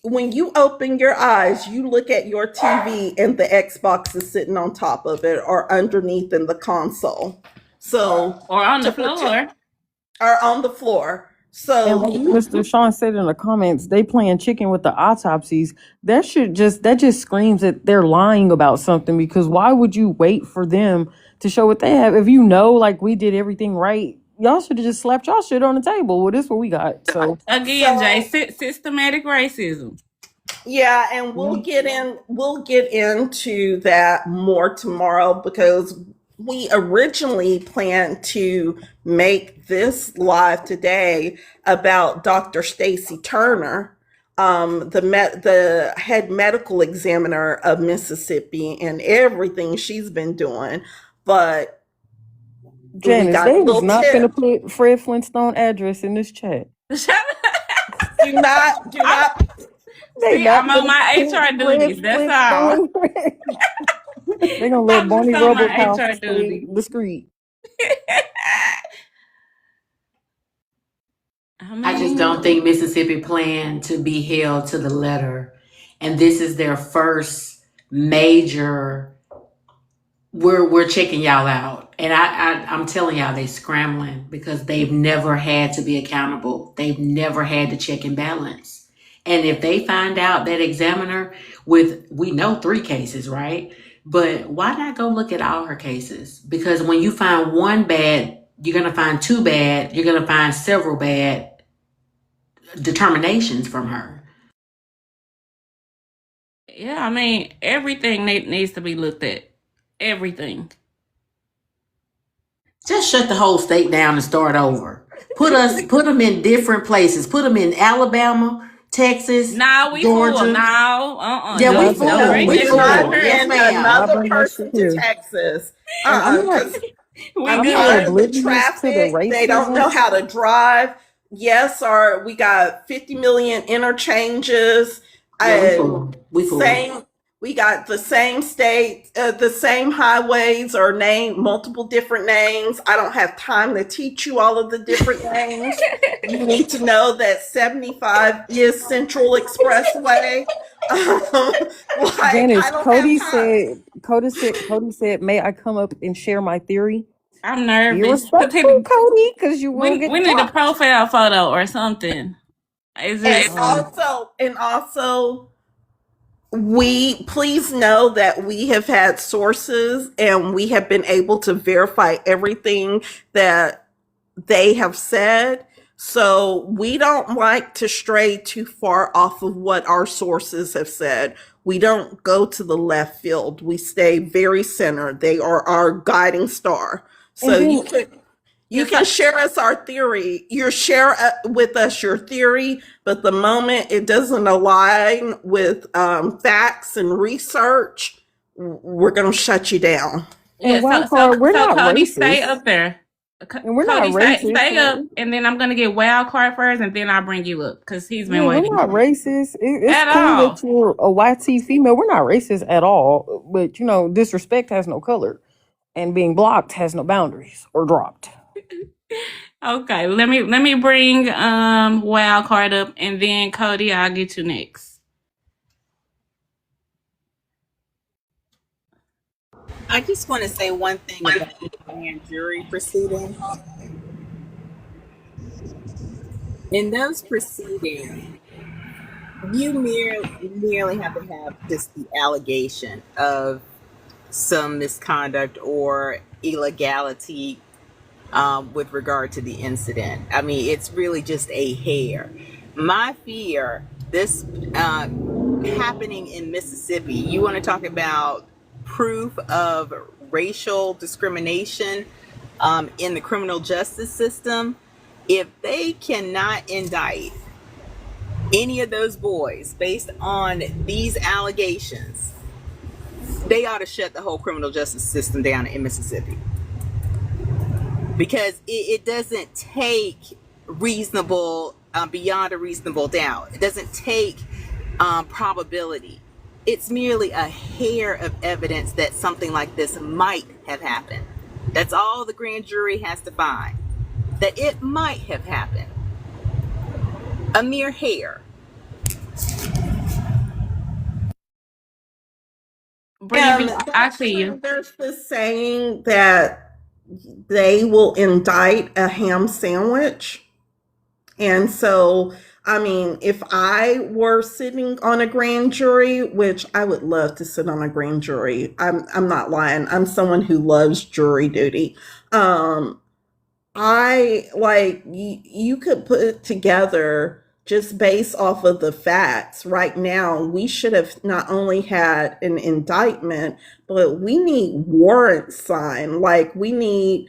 when you open your eyes, you look at your TV and the Xbox is sitting on top of it or underneath in the console. So Or on the to protect floor. or on the floor. and So like you Mr. Sean said in the comments, they playing chicken with the autopsies. That just screams that they're lying about something, because why would you wait for them to show what they have if you know like we did everything right? Y'all should have just slapped y'all shit on the table. Well, this is what we got. So Again, Jay, so systematic racism. Yeah, and we'll get into that more tomorrow because we originally planned to make this live today about Dr. Stacy Turner, the head medical examiner of Mississippi and everything she's been doing, but we Janice, got a they was little not gonna tip. put Fred Flintstone address in this chat. Do not do I, not They See, not I'm on gonna my HR duties. That's all. They're gonna let I'm just Barney on Rubble my house HR stay duty. discreet. I just don't think Mississippi planned to be held to the letter. And this is their first major. We're checking y'all out. And I'm telling y'all, they scrambling because they've never had to be accountable. They've never had to check and balance. And if they find out that examiner we know 3 cases, right? But why not go look at all her cases? Because when you find one bad, you're going to find 2 bad. You're going to find several bad determinations from her. Yeah, I mean, everything needs to be looked at. Everything. Just shut the whole state down and start over. Put them in different places. Put them in Alabama, Texas, No, we full. Georgia. No, Yeah, we don't full. bring We that Do shit not up full. here. Yes, send ma'am. Not another bring that shit person to here. Texas. And I'm not Because We I'm I'm not good. tired of the oblivious to the traffic. They don't racism. know how to drive. Yes, we got 50 million interchanges. Yeah, we Uh, full. We full. same. We got the same state, the same highways are named multiple different names. I don't have time to teach you all of the different names. You need to know that 75 is Central Expressway. Like I Janice, don't have time. Cody said, may I come up and share my theory? I'm Be nervous. respectful, Cody, because you will We get need a blocked. profile photo or something. It's And just also, we please know that we have had sources and we have been able to verify everything that they have said. So we don't like to stray too far off of what our sources have said. We don't go to the left field. We stay very centered. They are our guiding star. So And then you can share us our theory. You share with us your theory, but the moment it doesn't align with facts and research, we're going to shut you down. yeah. wild So card, we're not Cody, stay racist. up there. And we're not Cody, racist. stay up, and then I'm gonna get wild card first, and then I'll bring you up because he's been Yeah, we're waiting not racist. It's at cool that all. you're a YT female. We're not racist at all. But disrespect has no color, and being blocked has no boundaries or dropped. Okay, let me bring wild card up, and then Cody, I'll get you next. I just want to say one thing about the grand jury proceeding. In those proceedings, you merely have to have just the allegation of some misconduct or illegality with regard to the incident. I mean, it's really just a hair. My fear, this happening in Mississippi, you want to talk about proof of racial discrimination in the criminal justice system. If they cannot indict any of those boys based on these allegations, they ought to shut the whole criminal justice system down in Mississippi. Because it doesn't take reasonable, beyond a reasonable doubt. It doesn't take probability. It's merely a hair of evidence that something like this might have happened. That's all the grand jury has to find. That it might have happened. A mere hair. Brittany, I see you. There's this saying that they will indict a ham sandwich. And so, I mean, if I were sitting on a grand jury, which I would love to sit on a grand jury, I'm not lying. I'm someone who loves jury duty. I like you could put together just based off of the facts. Right now, we should have not only had an indictment, but we need warrant sign. Like we need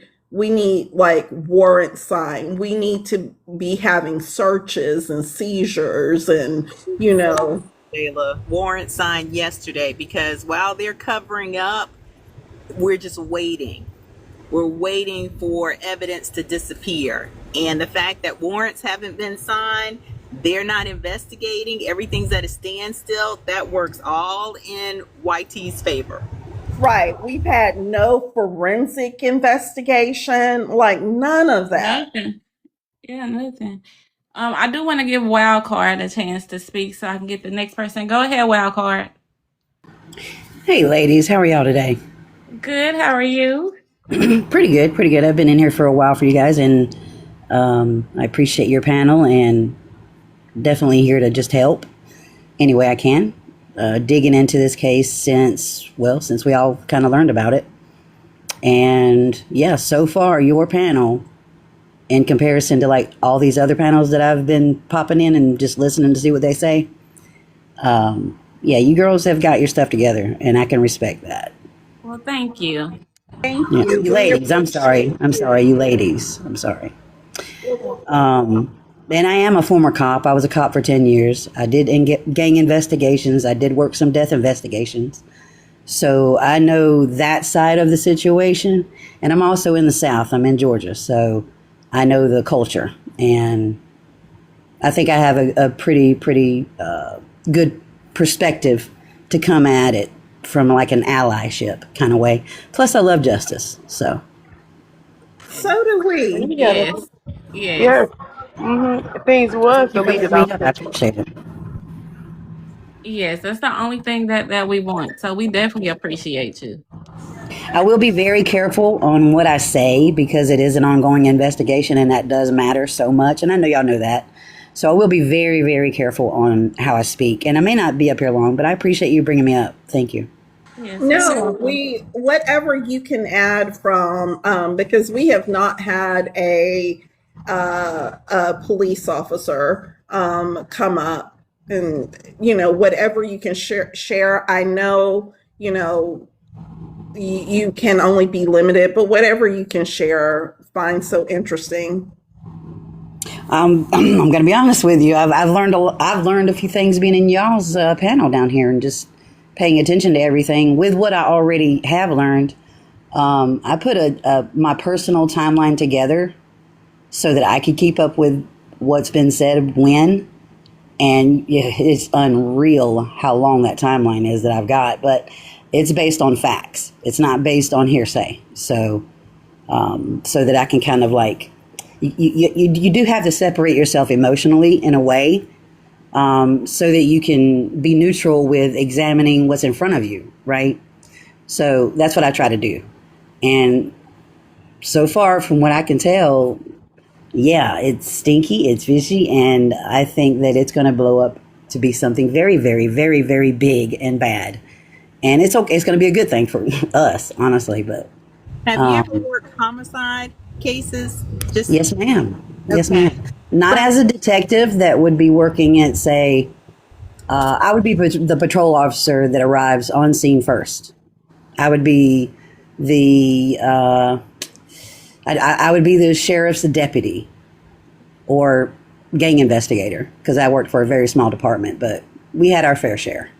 like warrant sign. We need to be having searches and seizures and Layla, warrant signed yesterday because while they're covering up, we're just waiting. We're waiting for evidence to disappear. And the fact that warrants haven't been signed They're not investigating. Everything's at a standstill. That works all in YT's favor. Right. We've had no forensic investigation, like none of that. Nothing. Yeah, nothing. I do want to give Wildcard a chance to speak so I can get the next person. Go ahead, Wildcard. Hey, ladies, how are y'all today? Good. How are you? Pretty good, pretty good. I've been in here for a while for you guys, and I appreciate your panel, and definitely here to just help any way I can. Digging into this case since we all kind of learned about it. And yeah, so far, your panel, in comparison to like all these other panels that I've been popping in and just listening to see what they say, yeah, you girls have got your stuff together, and I can respect that. Well, thank you. Thank Yeah, you. you ladies, I'm sorry. I'm sorry, you ladies. I'm sorry. And I am a former cop. I was a cop for 10 years. I did gang investigations. I did work some death investigations. So I know that side of the situation. And I'm also in the South. I'm in Georgia. So I know the culture. And I think I have a pretty good perspective to come at it from like an allyship kind of way. Plus, I love justice. So. So do we. Yes. Yeah. Yes. Things was Thank you the for legal letting me know. I officer. appreciate it. Yes. That's the only thing that we want. So we definitely appreciate you. I will be very careful on what I say because it is an ongoing investigation and that does matter so much. And I know y'all know that. So I will be very, very careful on how I speak. And I may not be up here long, but I appreciate you bringing me up. Thank you. Yes. You're No, welcome. whatever you can add from, because we have not had a police officer come up, and whatever you can share. I know you can only be limited, but whatever you can share, find so interesting. I'm going to be honest with you. I've learned a few things being in y'all's panel down here and just paying attention to everything with what I already have learned. I put my personal timeline together so that I could keep up with what's been said when. And yeah, it's unreal how long that timeline is that I've got, but it's based on facts. It's not based on hearsay. So that I can kind of like, you do have to separate yourself emotionally in a way, so that you can be neutral with examining what's in front of you, right? So that's what I try to do. And so far, from what I can tell, yeah, it's stinky, it's fishy, and I think that it's going to blow up to be something very, very, very, very big and bad. And it's okay. It's going to be a good thing for us, honestly. But Have you ever worked homicide cases? Just yes, ma'am. Yes, okay. ma'am. Not as a detective that would be working at, say, I would be the patrol officer that arrives on scene first. I would be the I would be the sheriff's deputy or gang investigator because I worked for a very small department, but we had our fair share.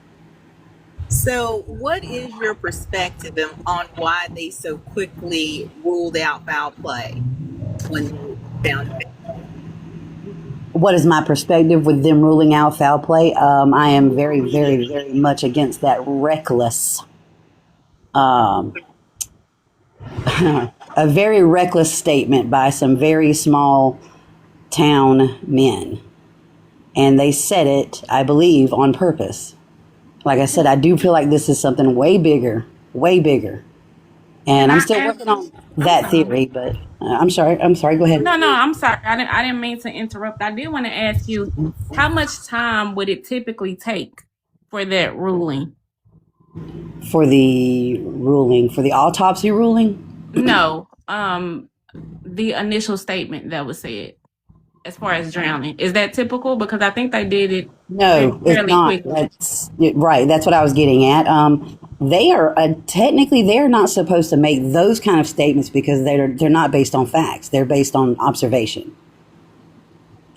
So, what is your perspective on why they so quickly ruled out foul play when they found it? What is my perspective with them ruling out foul play? I am very, very, very much against that reckless, a very reckless statement by some very small town men. And they said it, I believe, on purpose. Like I said, I do feel like this is something way bigger, way bigger. And I'm still working on that theory, but I'm sorry. Go ahead. No, I'm sorry. I didn't mean to interrupt. I did want to ask you, how much time would it typically take for that ruling? For the ruling, for the autopsy ruling? No, the initial statement that was said as far as drowning. Is that typical? Because I think they did it No, it's fairly not. quickly. That's right. That's what I was getting at. They are technically they're not supposed to make those kind of statements because they're not based on facts. They're based on observation.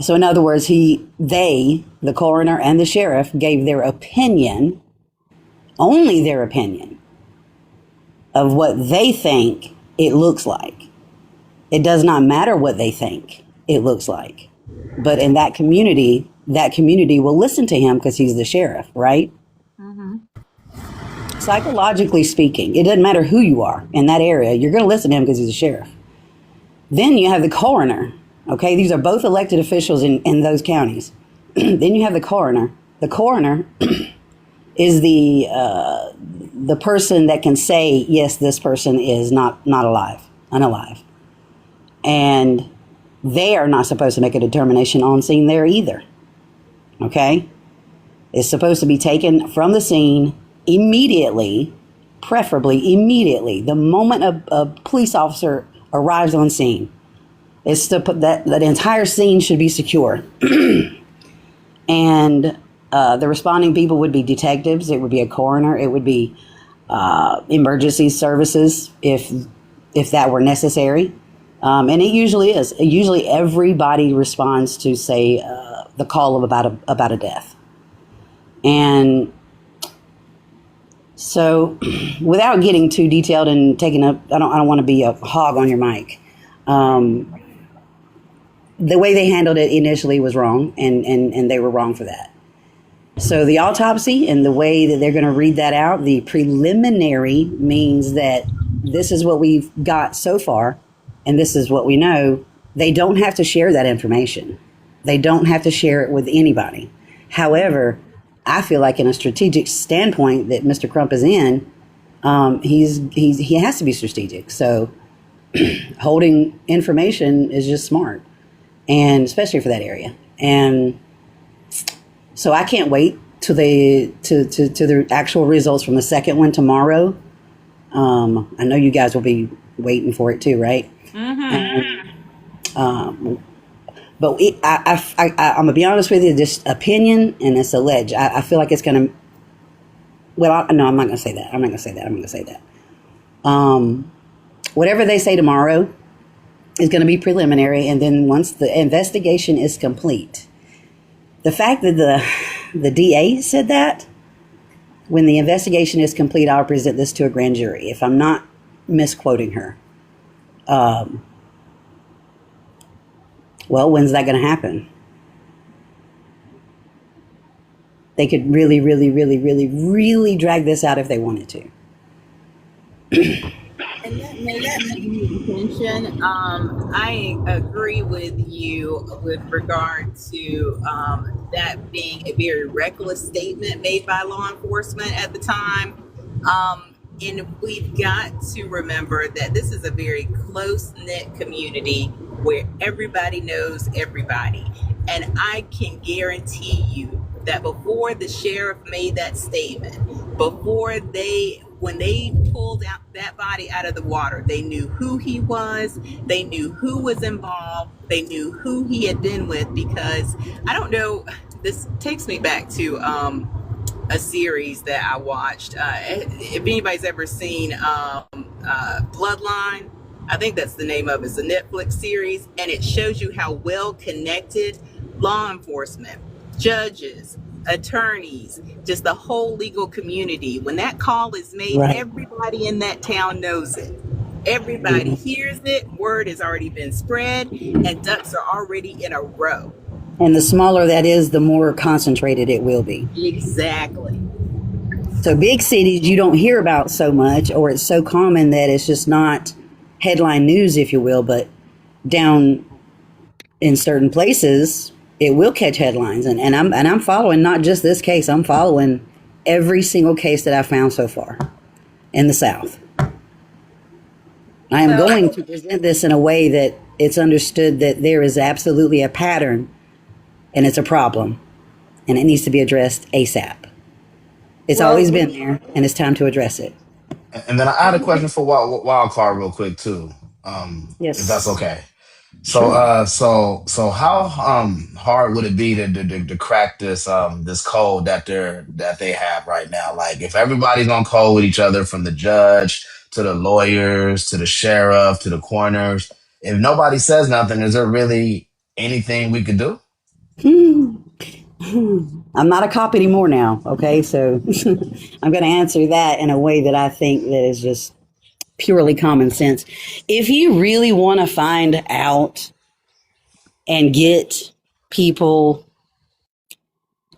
So in other words, the coroner and the sheriff gave their opinion, only their opinion of what they think it looks like. It does not matter what they think it looks like. But in that community will listen to him because he's the sheriff, right? Mm-hmm. Psychologically speaking, it doesn't matter who you are in that area, you're going to listen to him because he's a sheriff. Then you have the coroner. Okay, these are both elected officials in those counties. Then you have the coroner. The coroner is the person that can say, yes, this person is not alive, unalive. And they are not supposed to make a determination on scene there either. Okay? It's supposed to be taken from the scene immediately, preferably immediately, the moment a police officer arrives on scene. It's to put that entire scene should be secure. And the responding people would be detectives. It would be a coroner. It would be emergency services if that were necessary. And it usually is. Usually everybody responds to, say, the call of about a death. And so without getting too detailed and taking up, I don't want to be a hog on your mic. The way they handled it initially was wrong, and they were wrong for that. So the autopsy and the way that they're going to read that out, the preliminary means that this is what we've got so far, and this is what we know. They don't have to share that information. They don't have to share it with anybody. However, I feel like in a strategic standpoint that Mr. Crump is in, he has to be strategic. So holding information is just smart, and especially for that area. And so I can't wait to the actual results from the second one tomorrow. I know you guys will be waiting for it too, right? Mm-hmm. But I'm gonna be honest with you, this opinion, and it's alleged. I feel like it's gonna. Well, no, I'm not gonna say that. I'm gonna say that. Whatever they say tomorrow is gonna be preliminary, and then once the investigation is complete, the fact that the DA said that, when the investigation is complete, I'll present this to a grand jury. If I'm not misquoting her. Well, when's that going to happen? They could really, really, really, really, really drag this out if they wanted to. And that may be the intention. I agree with you with regard to that being a very reckless statement made by law enforcement at the time. And we've got to remember that this is a very close-knit community where everybody knows everybody. And I can guarantee you that before the sheriff made that statement, when they pulled out that body out of the water, they knew who he was, they knew who was involved, they knew who he had been with, because I don't know, this takes me back to a series that I watched. If anybody's ever seen Bloodline, I think that's the name of it. It's a Netflix series, and it shows you how well connected law enforcement, judges, attorneys, just the whole legal community. When that call is made, right, everybody in that town knows it. Everybody hears it. Word has already been spread, and ducks are already in a row. And the smaller that is, the more concentrated it will be. Exactly. So big cities you don't hear about so much, or it's so common that it's just not headline news, if you will, but down in certain places it will catch headlines. And I'm following not just this case, I'm following every single case that I've found so far in the South. I am going to present this in a way that it's understood that there is absolutely a pattern, and it's a problem, and it needs to be addressed ASAP. It's always been there, and it's time to address it. And then I had a question for Wild Card real quick too, yes, if that's okay. Sure. So how hard would it be to crack this code that they have right now? Like, if everybody's on code with each other, from the judge to the lawyers to the sheriff to the coroners, if nobody says nothing, is there really anything we could do? I'm not a cop anymore now, okay? So I'm going to answer that in a way that I think that is just purely common sense. If you really want to find out and get people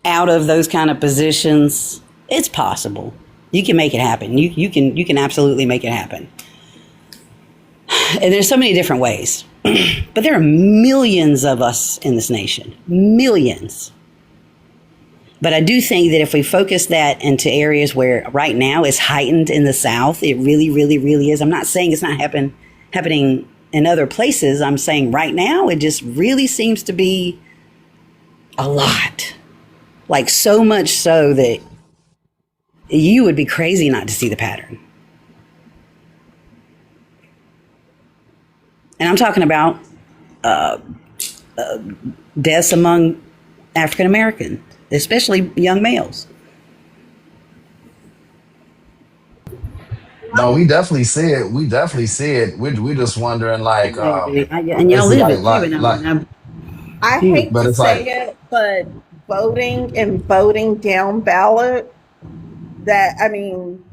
out of those kind of positions, it's possible. You can make it happen. You can absolutely make it happen. And there's so many different ways. But there are millions of us in this nation. Millions. But I do think that if we focus that into areas where right now it's heightened in the South, it really, really, really is. I'm not saying it's not happening in other places. I'm saying right now it just really seems to be a lot. Like so much so that you would be crazy not to see the pattern. And I'm talking about deaths among African Americans, especially young males. No, we definitely see it. We definitely see it. We're just wondering, like, And y'all it's live like, it too. I hate but to it's say like, it, but voting down ballot, that, I mean,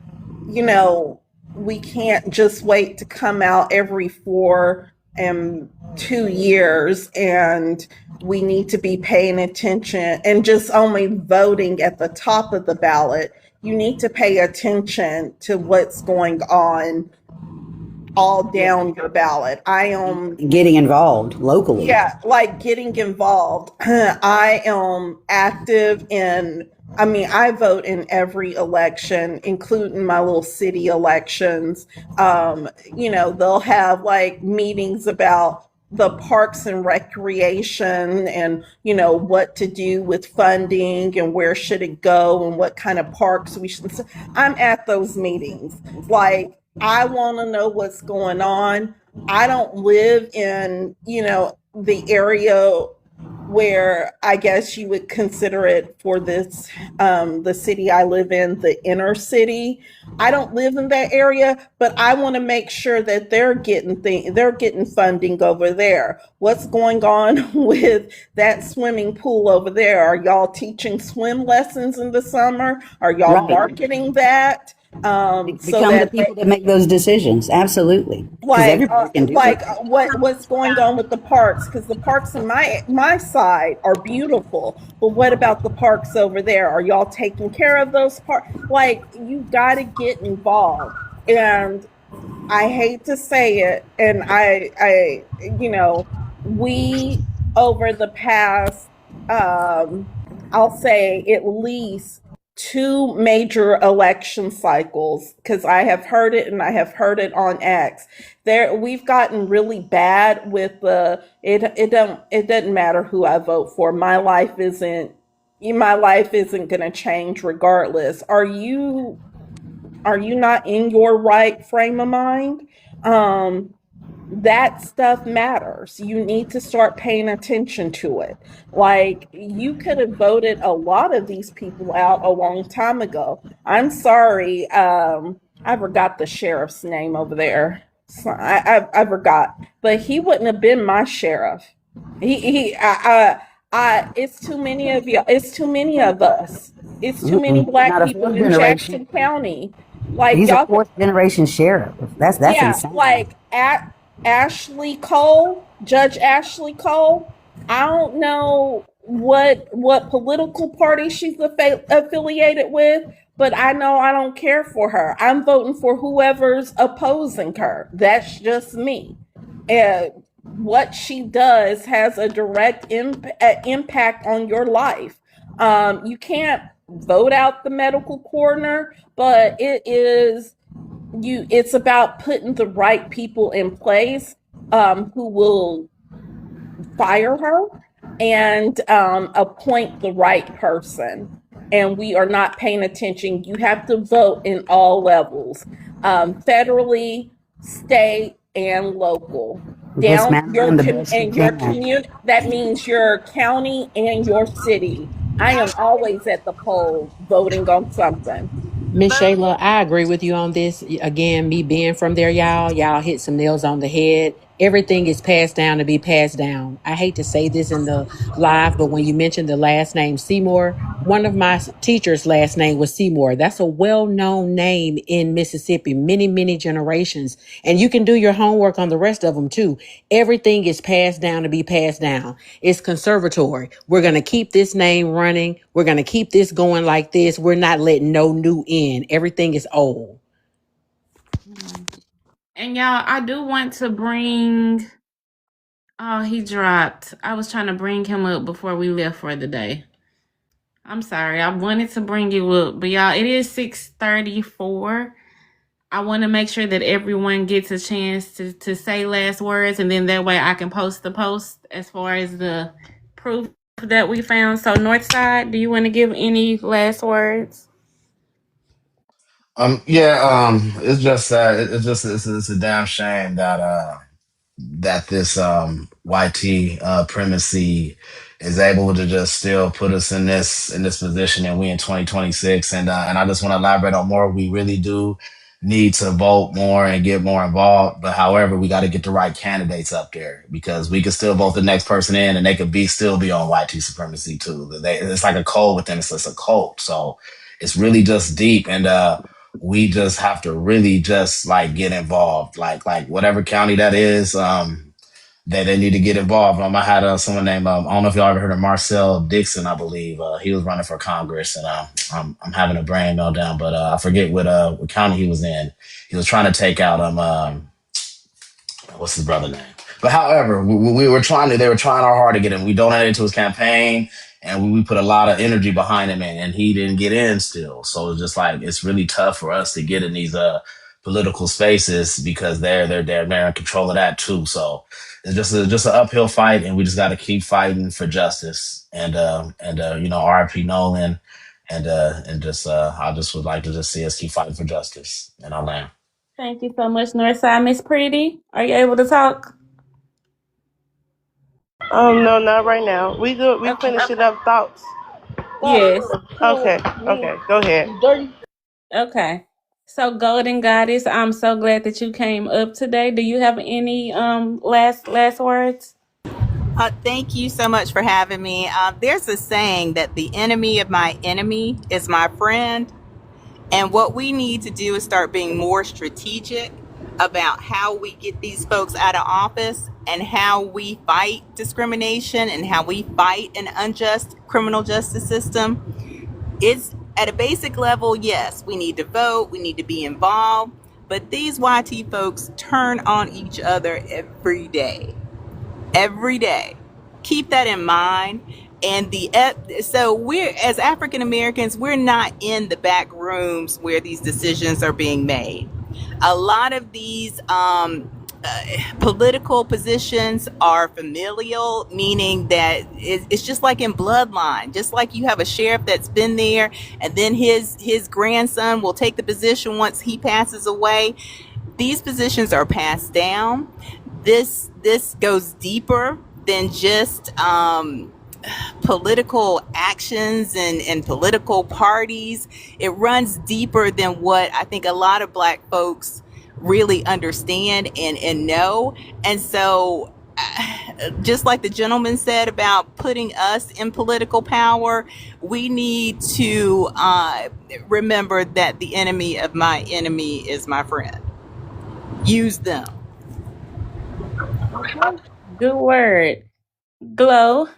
we can't just wait to come out every 4 and 2 years, and we need to be paying attention and just only voting at the top of the ballot. You need to pay attention to what's going on all down your ballot. I am Getting involved locally. Yeah, like getting involved. I am active I vote in every election, including my little city elections. They'll have like meetings about the parks and recreation and, what to do with funding and where should it go and what kind of parks we should. I'm at those meetings. Like, I want to know what's going on. I don't live in, the area where I guess you would consider it for the city I live in, the inner city. I don't live in that area, but I want to make sure that they're getting funding over there. What's going on with that swimming pool over there? Are y'all teaching swim lessons in the summer? Are y'all marketing that? Become the people that make those decisions. Absolutely. Because everybody can do it. What's going on with the parks? Because the parks in my side are beautiful, but what about the parks over there? Are y'all taking care of those parks? Like, you got to get involved. And I hate to say it, and we over the past, I'll say at least 2 major election cycles, because I have heard it and I have heard it on X. We've gotten really bad with it doesn't matter who I vote for. My life isn't going to change regardless. Are you not in your right frame of mind? That stuff matters. You need to start paying attention to it. Like, you could have voted a lot of these people out a long time ago. I'm sorry, I forgot the sheriff's name over there. So I forgot, but he wouldn't have been my sheriff. It's too many of you. It's too many of us. It's too many black Not a people fourth in generation. Jackson County. Like, He's a y'all, fourth generation sheriff. That's insane. like at Ashley Cole, Judge Ashley Cole. I don't know what political party she's affiliated with, but I know I don't care for her. I'm voting for whoever's opposing her. That's just me. And what she does has a direct impact on your life. You can't vote out the medical coroner, but it's about putting the right people in place, who will fire her and appoint the right person. And we are not paying attention. You have to vote in all levels, federally, state, and local. Down your community. That means your county and your city. I am always at the poll voting on something. Miss Shayla, I agree with you on this. Again, me being from there, y'all hit some nails on the head. Everything is passed down to be passed down. I hate to say this in the live, but when you mentioned the last name Seymour, one of my teachers' last name was Seymour. That's a well-known name in Mississippi, many, many generations. And you can do your homework on the rest of them too. Everything is passed down to be passed down. It's conservatory. We're going to keep this name running. We're going to keep this going like this. We're not letting no new in. Everything is old. And y'all, I do want to bring. Oh, he dropped. I was trying to bring him up before we left for the day. I'm sorry. I wanted to bring you up, but y'all, it is 6:34. I want to make sure that everyone gets a chance to say last words, and then that way I can post the post as far as the proof that we found. So, Northside, do you want to give any last words? It's just sad. It's a damn shame that this YT primacy is able to just still put us in this position, and we in 2026. And I just want to elaborate on more. We really do need to vote more and get more involved. But however, we got to get the right candidates up there, because we could still vote the next person in, and they could still be on YT supremacy too. It's like a code with them. It's a cult. So it's really just deep. And we just have to really just like get involved, like whatever county that is, that they need to get involved. I had someone named, I don't know if y'all ever heard of Marcel Dixon, I believe. He was running for Congress, and I'm having a brain meltdown, but I forget what county he was in. He was trying to take out what's his brother name? But however, we were they were trying our hard to get him. We donated to his campaign, and we put a lot of energy behind him, and he didn't get in still. So it's just like, it's really tough for us to get in these political spaces, because they're in control of that too. So it's just an uphill fight, and we just got to keep fighting for justice. And RIP Nolan, and just I just would like to just see us keep fighting for justice. And I'll land. Thank you so much, Northside. Miss Pretty, are you able to talk? No, not right now. We good. We Okay. finishing up thoughts. Yes. Okay. Okay. Go ahead. Okay. So, Golden Goddess, I'm so glad that you came up today. Do you have any last words? Thank you so much for having me. There's a saying that the enemy of my enemy is my friend. And what we need to do is start being more strategic about how we get these folks out of office, and how we fight discrimination, and how we fight an unjust criminal justice system. It's at a basic level, yes, we need to vote, we need to be involved, but these YT folks turn on each other every day. Every day. Keep that in mind. And so we're, as African Americans, we're not in the back rooms where these decisions are being made. A lot of these political positions are familial, meaning that it's just like in bloodline. Just like you have a sheriff that's been there, and then his grandson will take the position once he passes away. These positions are passed down. This goes deeper than just political actions and political parties. It runs deeper than what I think a lot of Black folks really understand and know. And so just like the gentleman said about putting us in political power, we need to remember that the enemy of my enemy is my friend. Use them. Good word. Glow.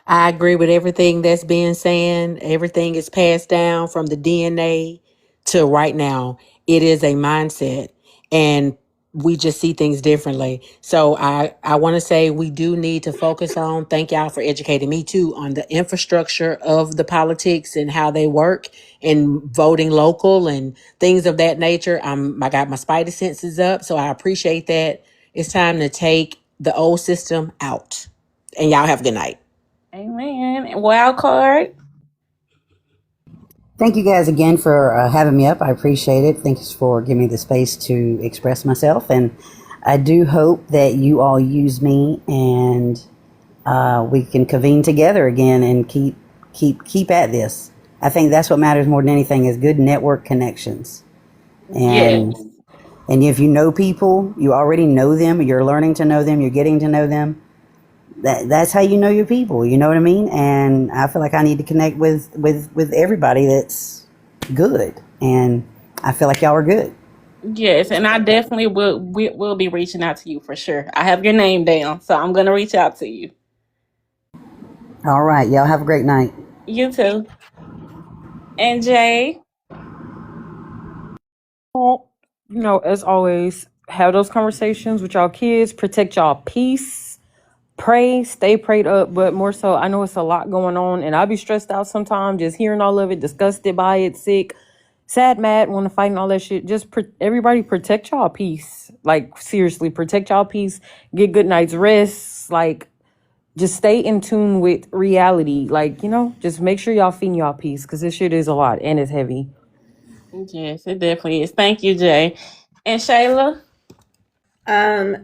I agree with everything that's being said. Everything is passed down from the DNA to right now. It is a mindset, and we just see things differently. So I want to say we do need to focus on, thank y'all for educating me too, on the infrastructure of the politics and how they work, and voting local and things of that nature. I got my spidey senses up, so I appreciate that. It's time to take the old system out. And y'all have a good night. Amen. Wild card. Thank you guys again for having me up. I appreciate it. Thanks for giving me the space to express myself. And I do hope that you all use me, and we can convene together again and keep at this. I think that's what matters more than anything, is good network connections. And Yes. And if you know people, you already know them, you're learning to know them, you're getting to know them. That's how you know your people. You know what I mean? And I feel like I need to connect with everybody that's good. And I feel like y'all are good. Yes, and I definitely will be reaching out to you for sure. I have your name down, so I'm gonna reach out to you. All right. Y'all have a great night. You too. And Jay, Well, as always, have those conversations with y'all kids, protect y'all peace, pray, stay prayed up, but more so, I know it's a lot going on, and I'll be stressed out sometimes just hearing all of it, disgusted by it, sick, sad, mad, want to fight and all that shit. Just everybody protect y'all peace. Like, seriously, protect y'all peace, get good night's rest, like, just stay in tune with reality. Like, just make sure y'all feeding y'all peace, because this shit is a lot, and it's heavy. yes, it definitely is. Thank you, Jay. And Shayla,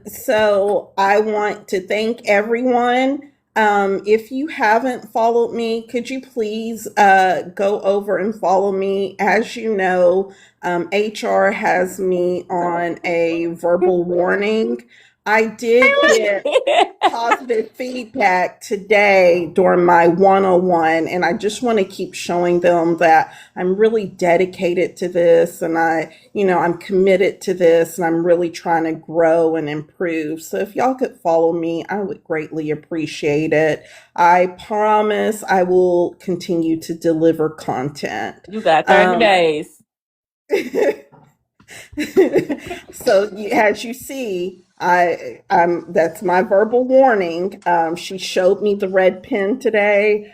So I want to thank everyone. If you haven't followed me, could you please go over and follow me? As you know, HR has me on a verbal warning. I did get positive feedback today during my one-on-one, and I just want to keep showing them that I'm really dedicated to this, and I'm committed to this, and I'm really trying to grow and improve. So if y'all could follow me, I would greatly appreciate it. I promise I will continue to deliver content. you got 30 days. So as you see, that's my verbal warning. She showed me the red pen today.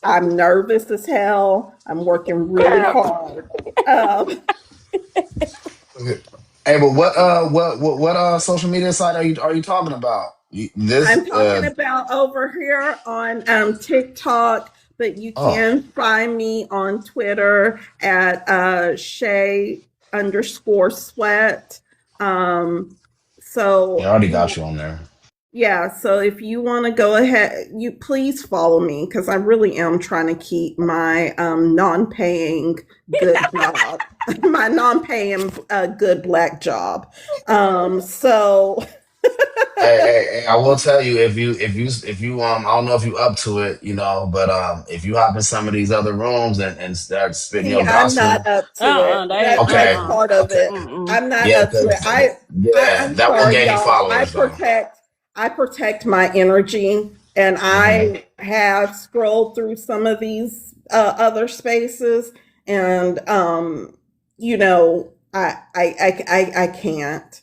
I'm nervous as hell. I'm working really hard. Hey, but what social media site are you talking about? I'm This talking about over here on TikTok, but you oh, can find me on Twitter at Shay_Sweat. yeah, I So already got you on there. yeah, so if you want to go ahead, you please follow me because I really am trying to keep my non-paying good job, my non-paying good black job. So Hey, I will tell you if you I don't know if you up to it, but if you hop in some of these other rooms and start spitting see, your I'm not gospel, up to it. That's okay, part of okay, it. I'm not yeah, up to it. because yeah, I'm that will sorry, gain you y'all. followers though. I protect my energy, and Hmm. I have scrolled through some of these other spaces, and I can't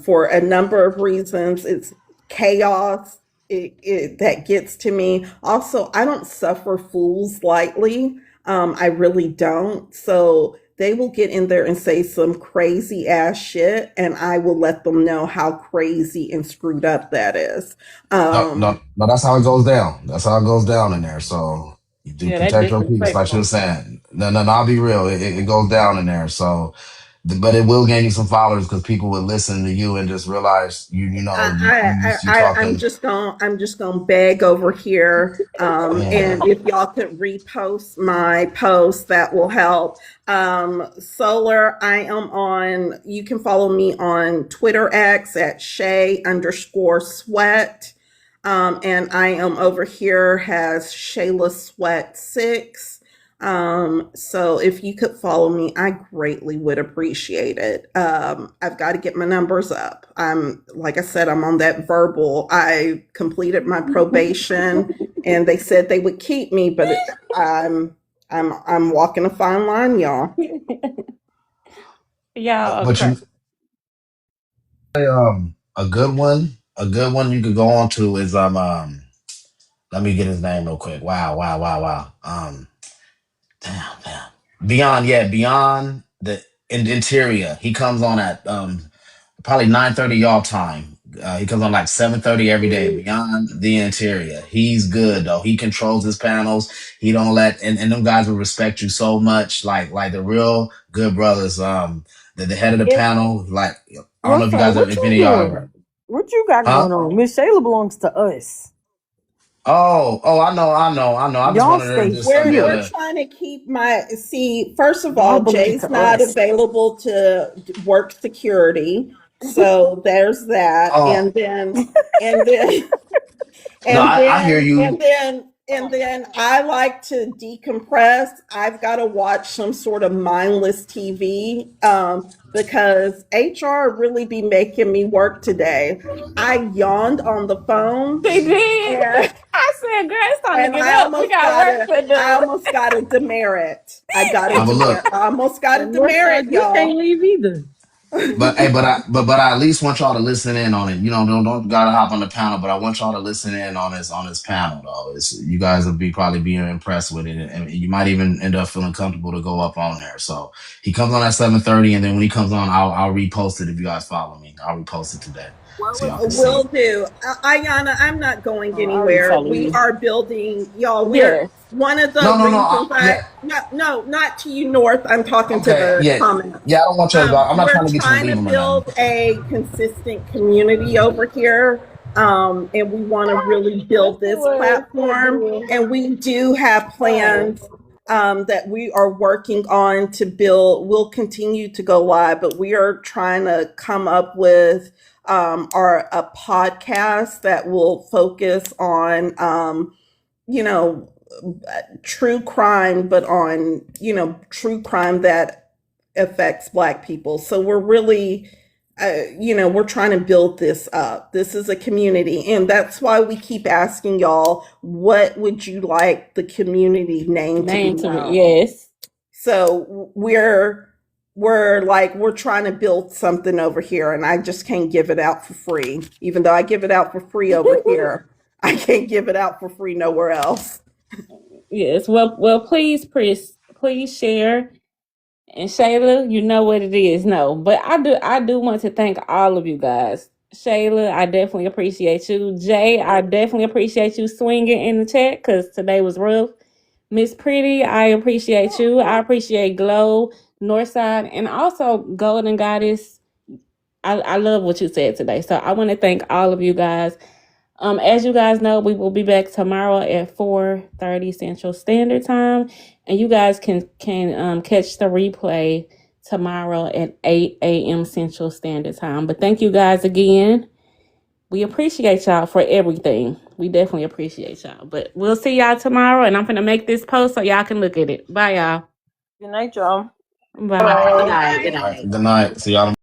for a number of reasons. It's chaos. That gets to me. Also, I don't suffer fools lightly. I really don't. So they will get in there and say some crazy ass shit, and I will let them know how crazy and screwed up that is. No, no, Um, no, that's how it goes down. That's how it goes down in there. So you do Yeah, they protect your peace, like she disrespectful. was saying. No, no, no, I'll be real. It goes down in there. So, but it will gain you some followers because people will listen to you and just realize you talking. I'm just gonna beg over here. Yeah. And if y'all could repost my post, that will help. Solar, I am on. You can follow me on Twitter X at Shay_Sweat. And I am over here has Shayla Sweat 6. So if you could follow me, I greatly would appreciate it. I've got to get my numbers up. Like I said, I'm on that verbal. I completed my probation and they said they would keep me, but I'm walking a fine line, y'all. Y'all are But you crazy. a good one you could go on to is let me get his name real quick. Wow. Damn. Beyond the interior. He comes on at probably 9:30 y'all time. He comes on like 7:30 every day. Beyond the interior, he's good though. He controls his panels. He don't let and them guys will respect you so much. Like the real good brothers. The head of the panel. Like I don't know if you Rosa, guys what if you any of y'all ever. doing? What you got Huh? going on? Miss Shayla belongs to us. I know. I just Y'all wanted her to stay just We're still. trying to keep first of Y'all all, belong Jay's to not us. available to work security. So there's that. Oh And then no, and I hear then you. and then and then I like to decompress. I've got to watch some sort of mindless TV because HR really be making me work today. I yawned on the phone She did. and I said, girl, it's time to and get up. We got work to I do. almost got a demerit. I got a But demerit. look, I almost got a And Northside, demerit, you can't y'all. leave either. but hey, but I at least want y'all to listen in on it. You know, don't gotta hop on the panel, but I want y'all to listen in on this panel though. You guys will probably be impressed with it, and you might even end up feeling comfortable to go up on there. So he comes on at 7:30, and then when he comes on, I'll repost it if you guys follow me. I'll repost it today so y'all can see. Will do. Ayana, I'm not going I already anywhere. follow We you. are building, y'all. We're Yes. one of the No. reasons Yeah. no, not to you, North. I'm talking to Okay. the Yeah. comments. Yeah. I don't want you to go. I'm not We're trying to get you to trying leave to him or nothing. build a consistent community over here. And we want to really build this platform. And we do have plans that we are working on to build. We'll continue to go live, but we are trying to come up with a podcast that will focus on you know true crime, but on true crime that affects Black people. So we're really we're trying to build this up. This is a community, and that's why we keep asking y'all, what would you like the community name to be Name to me. known? Yes. So we're trying to build something over here, and I just can't give it out for free. Even though I give it out for free over here, I can't give it out for free nowhere else. Yes. Well, please, Chris, please share. And Shayla, you know what it is. No, but I do want to thank all of you guys. Shayla, I definitely appreciate you. Jay, I definitely appreciate you swinging in the chat because today was rough. Miss Pretty, I appreciate you. I appreciate Glow, Northside, and also Golden Goddess. I love what you said today. So I want to thank all of you guys. As you guys know, we will be back tomorrow at 4:30 Central Standard Time, and you guys can catch the replay tomorrow at 8 a.m. Central Standard Time. But thank you guys again. We appreciate y'all for everything. We definitely appreciate y'all. But we'll see y'all tomorrow, and I'm gonna make this post so y'all can look at it. Bye, y'all. Good night, y'all. Bye. Good Bye. night. Good All right. night. Good night. See y'all.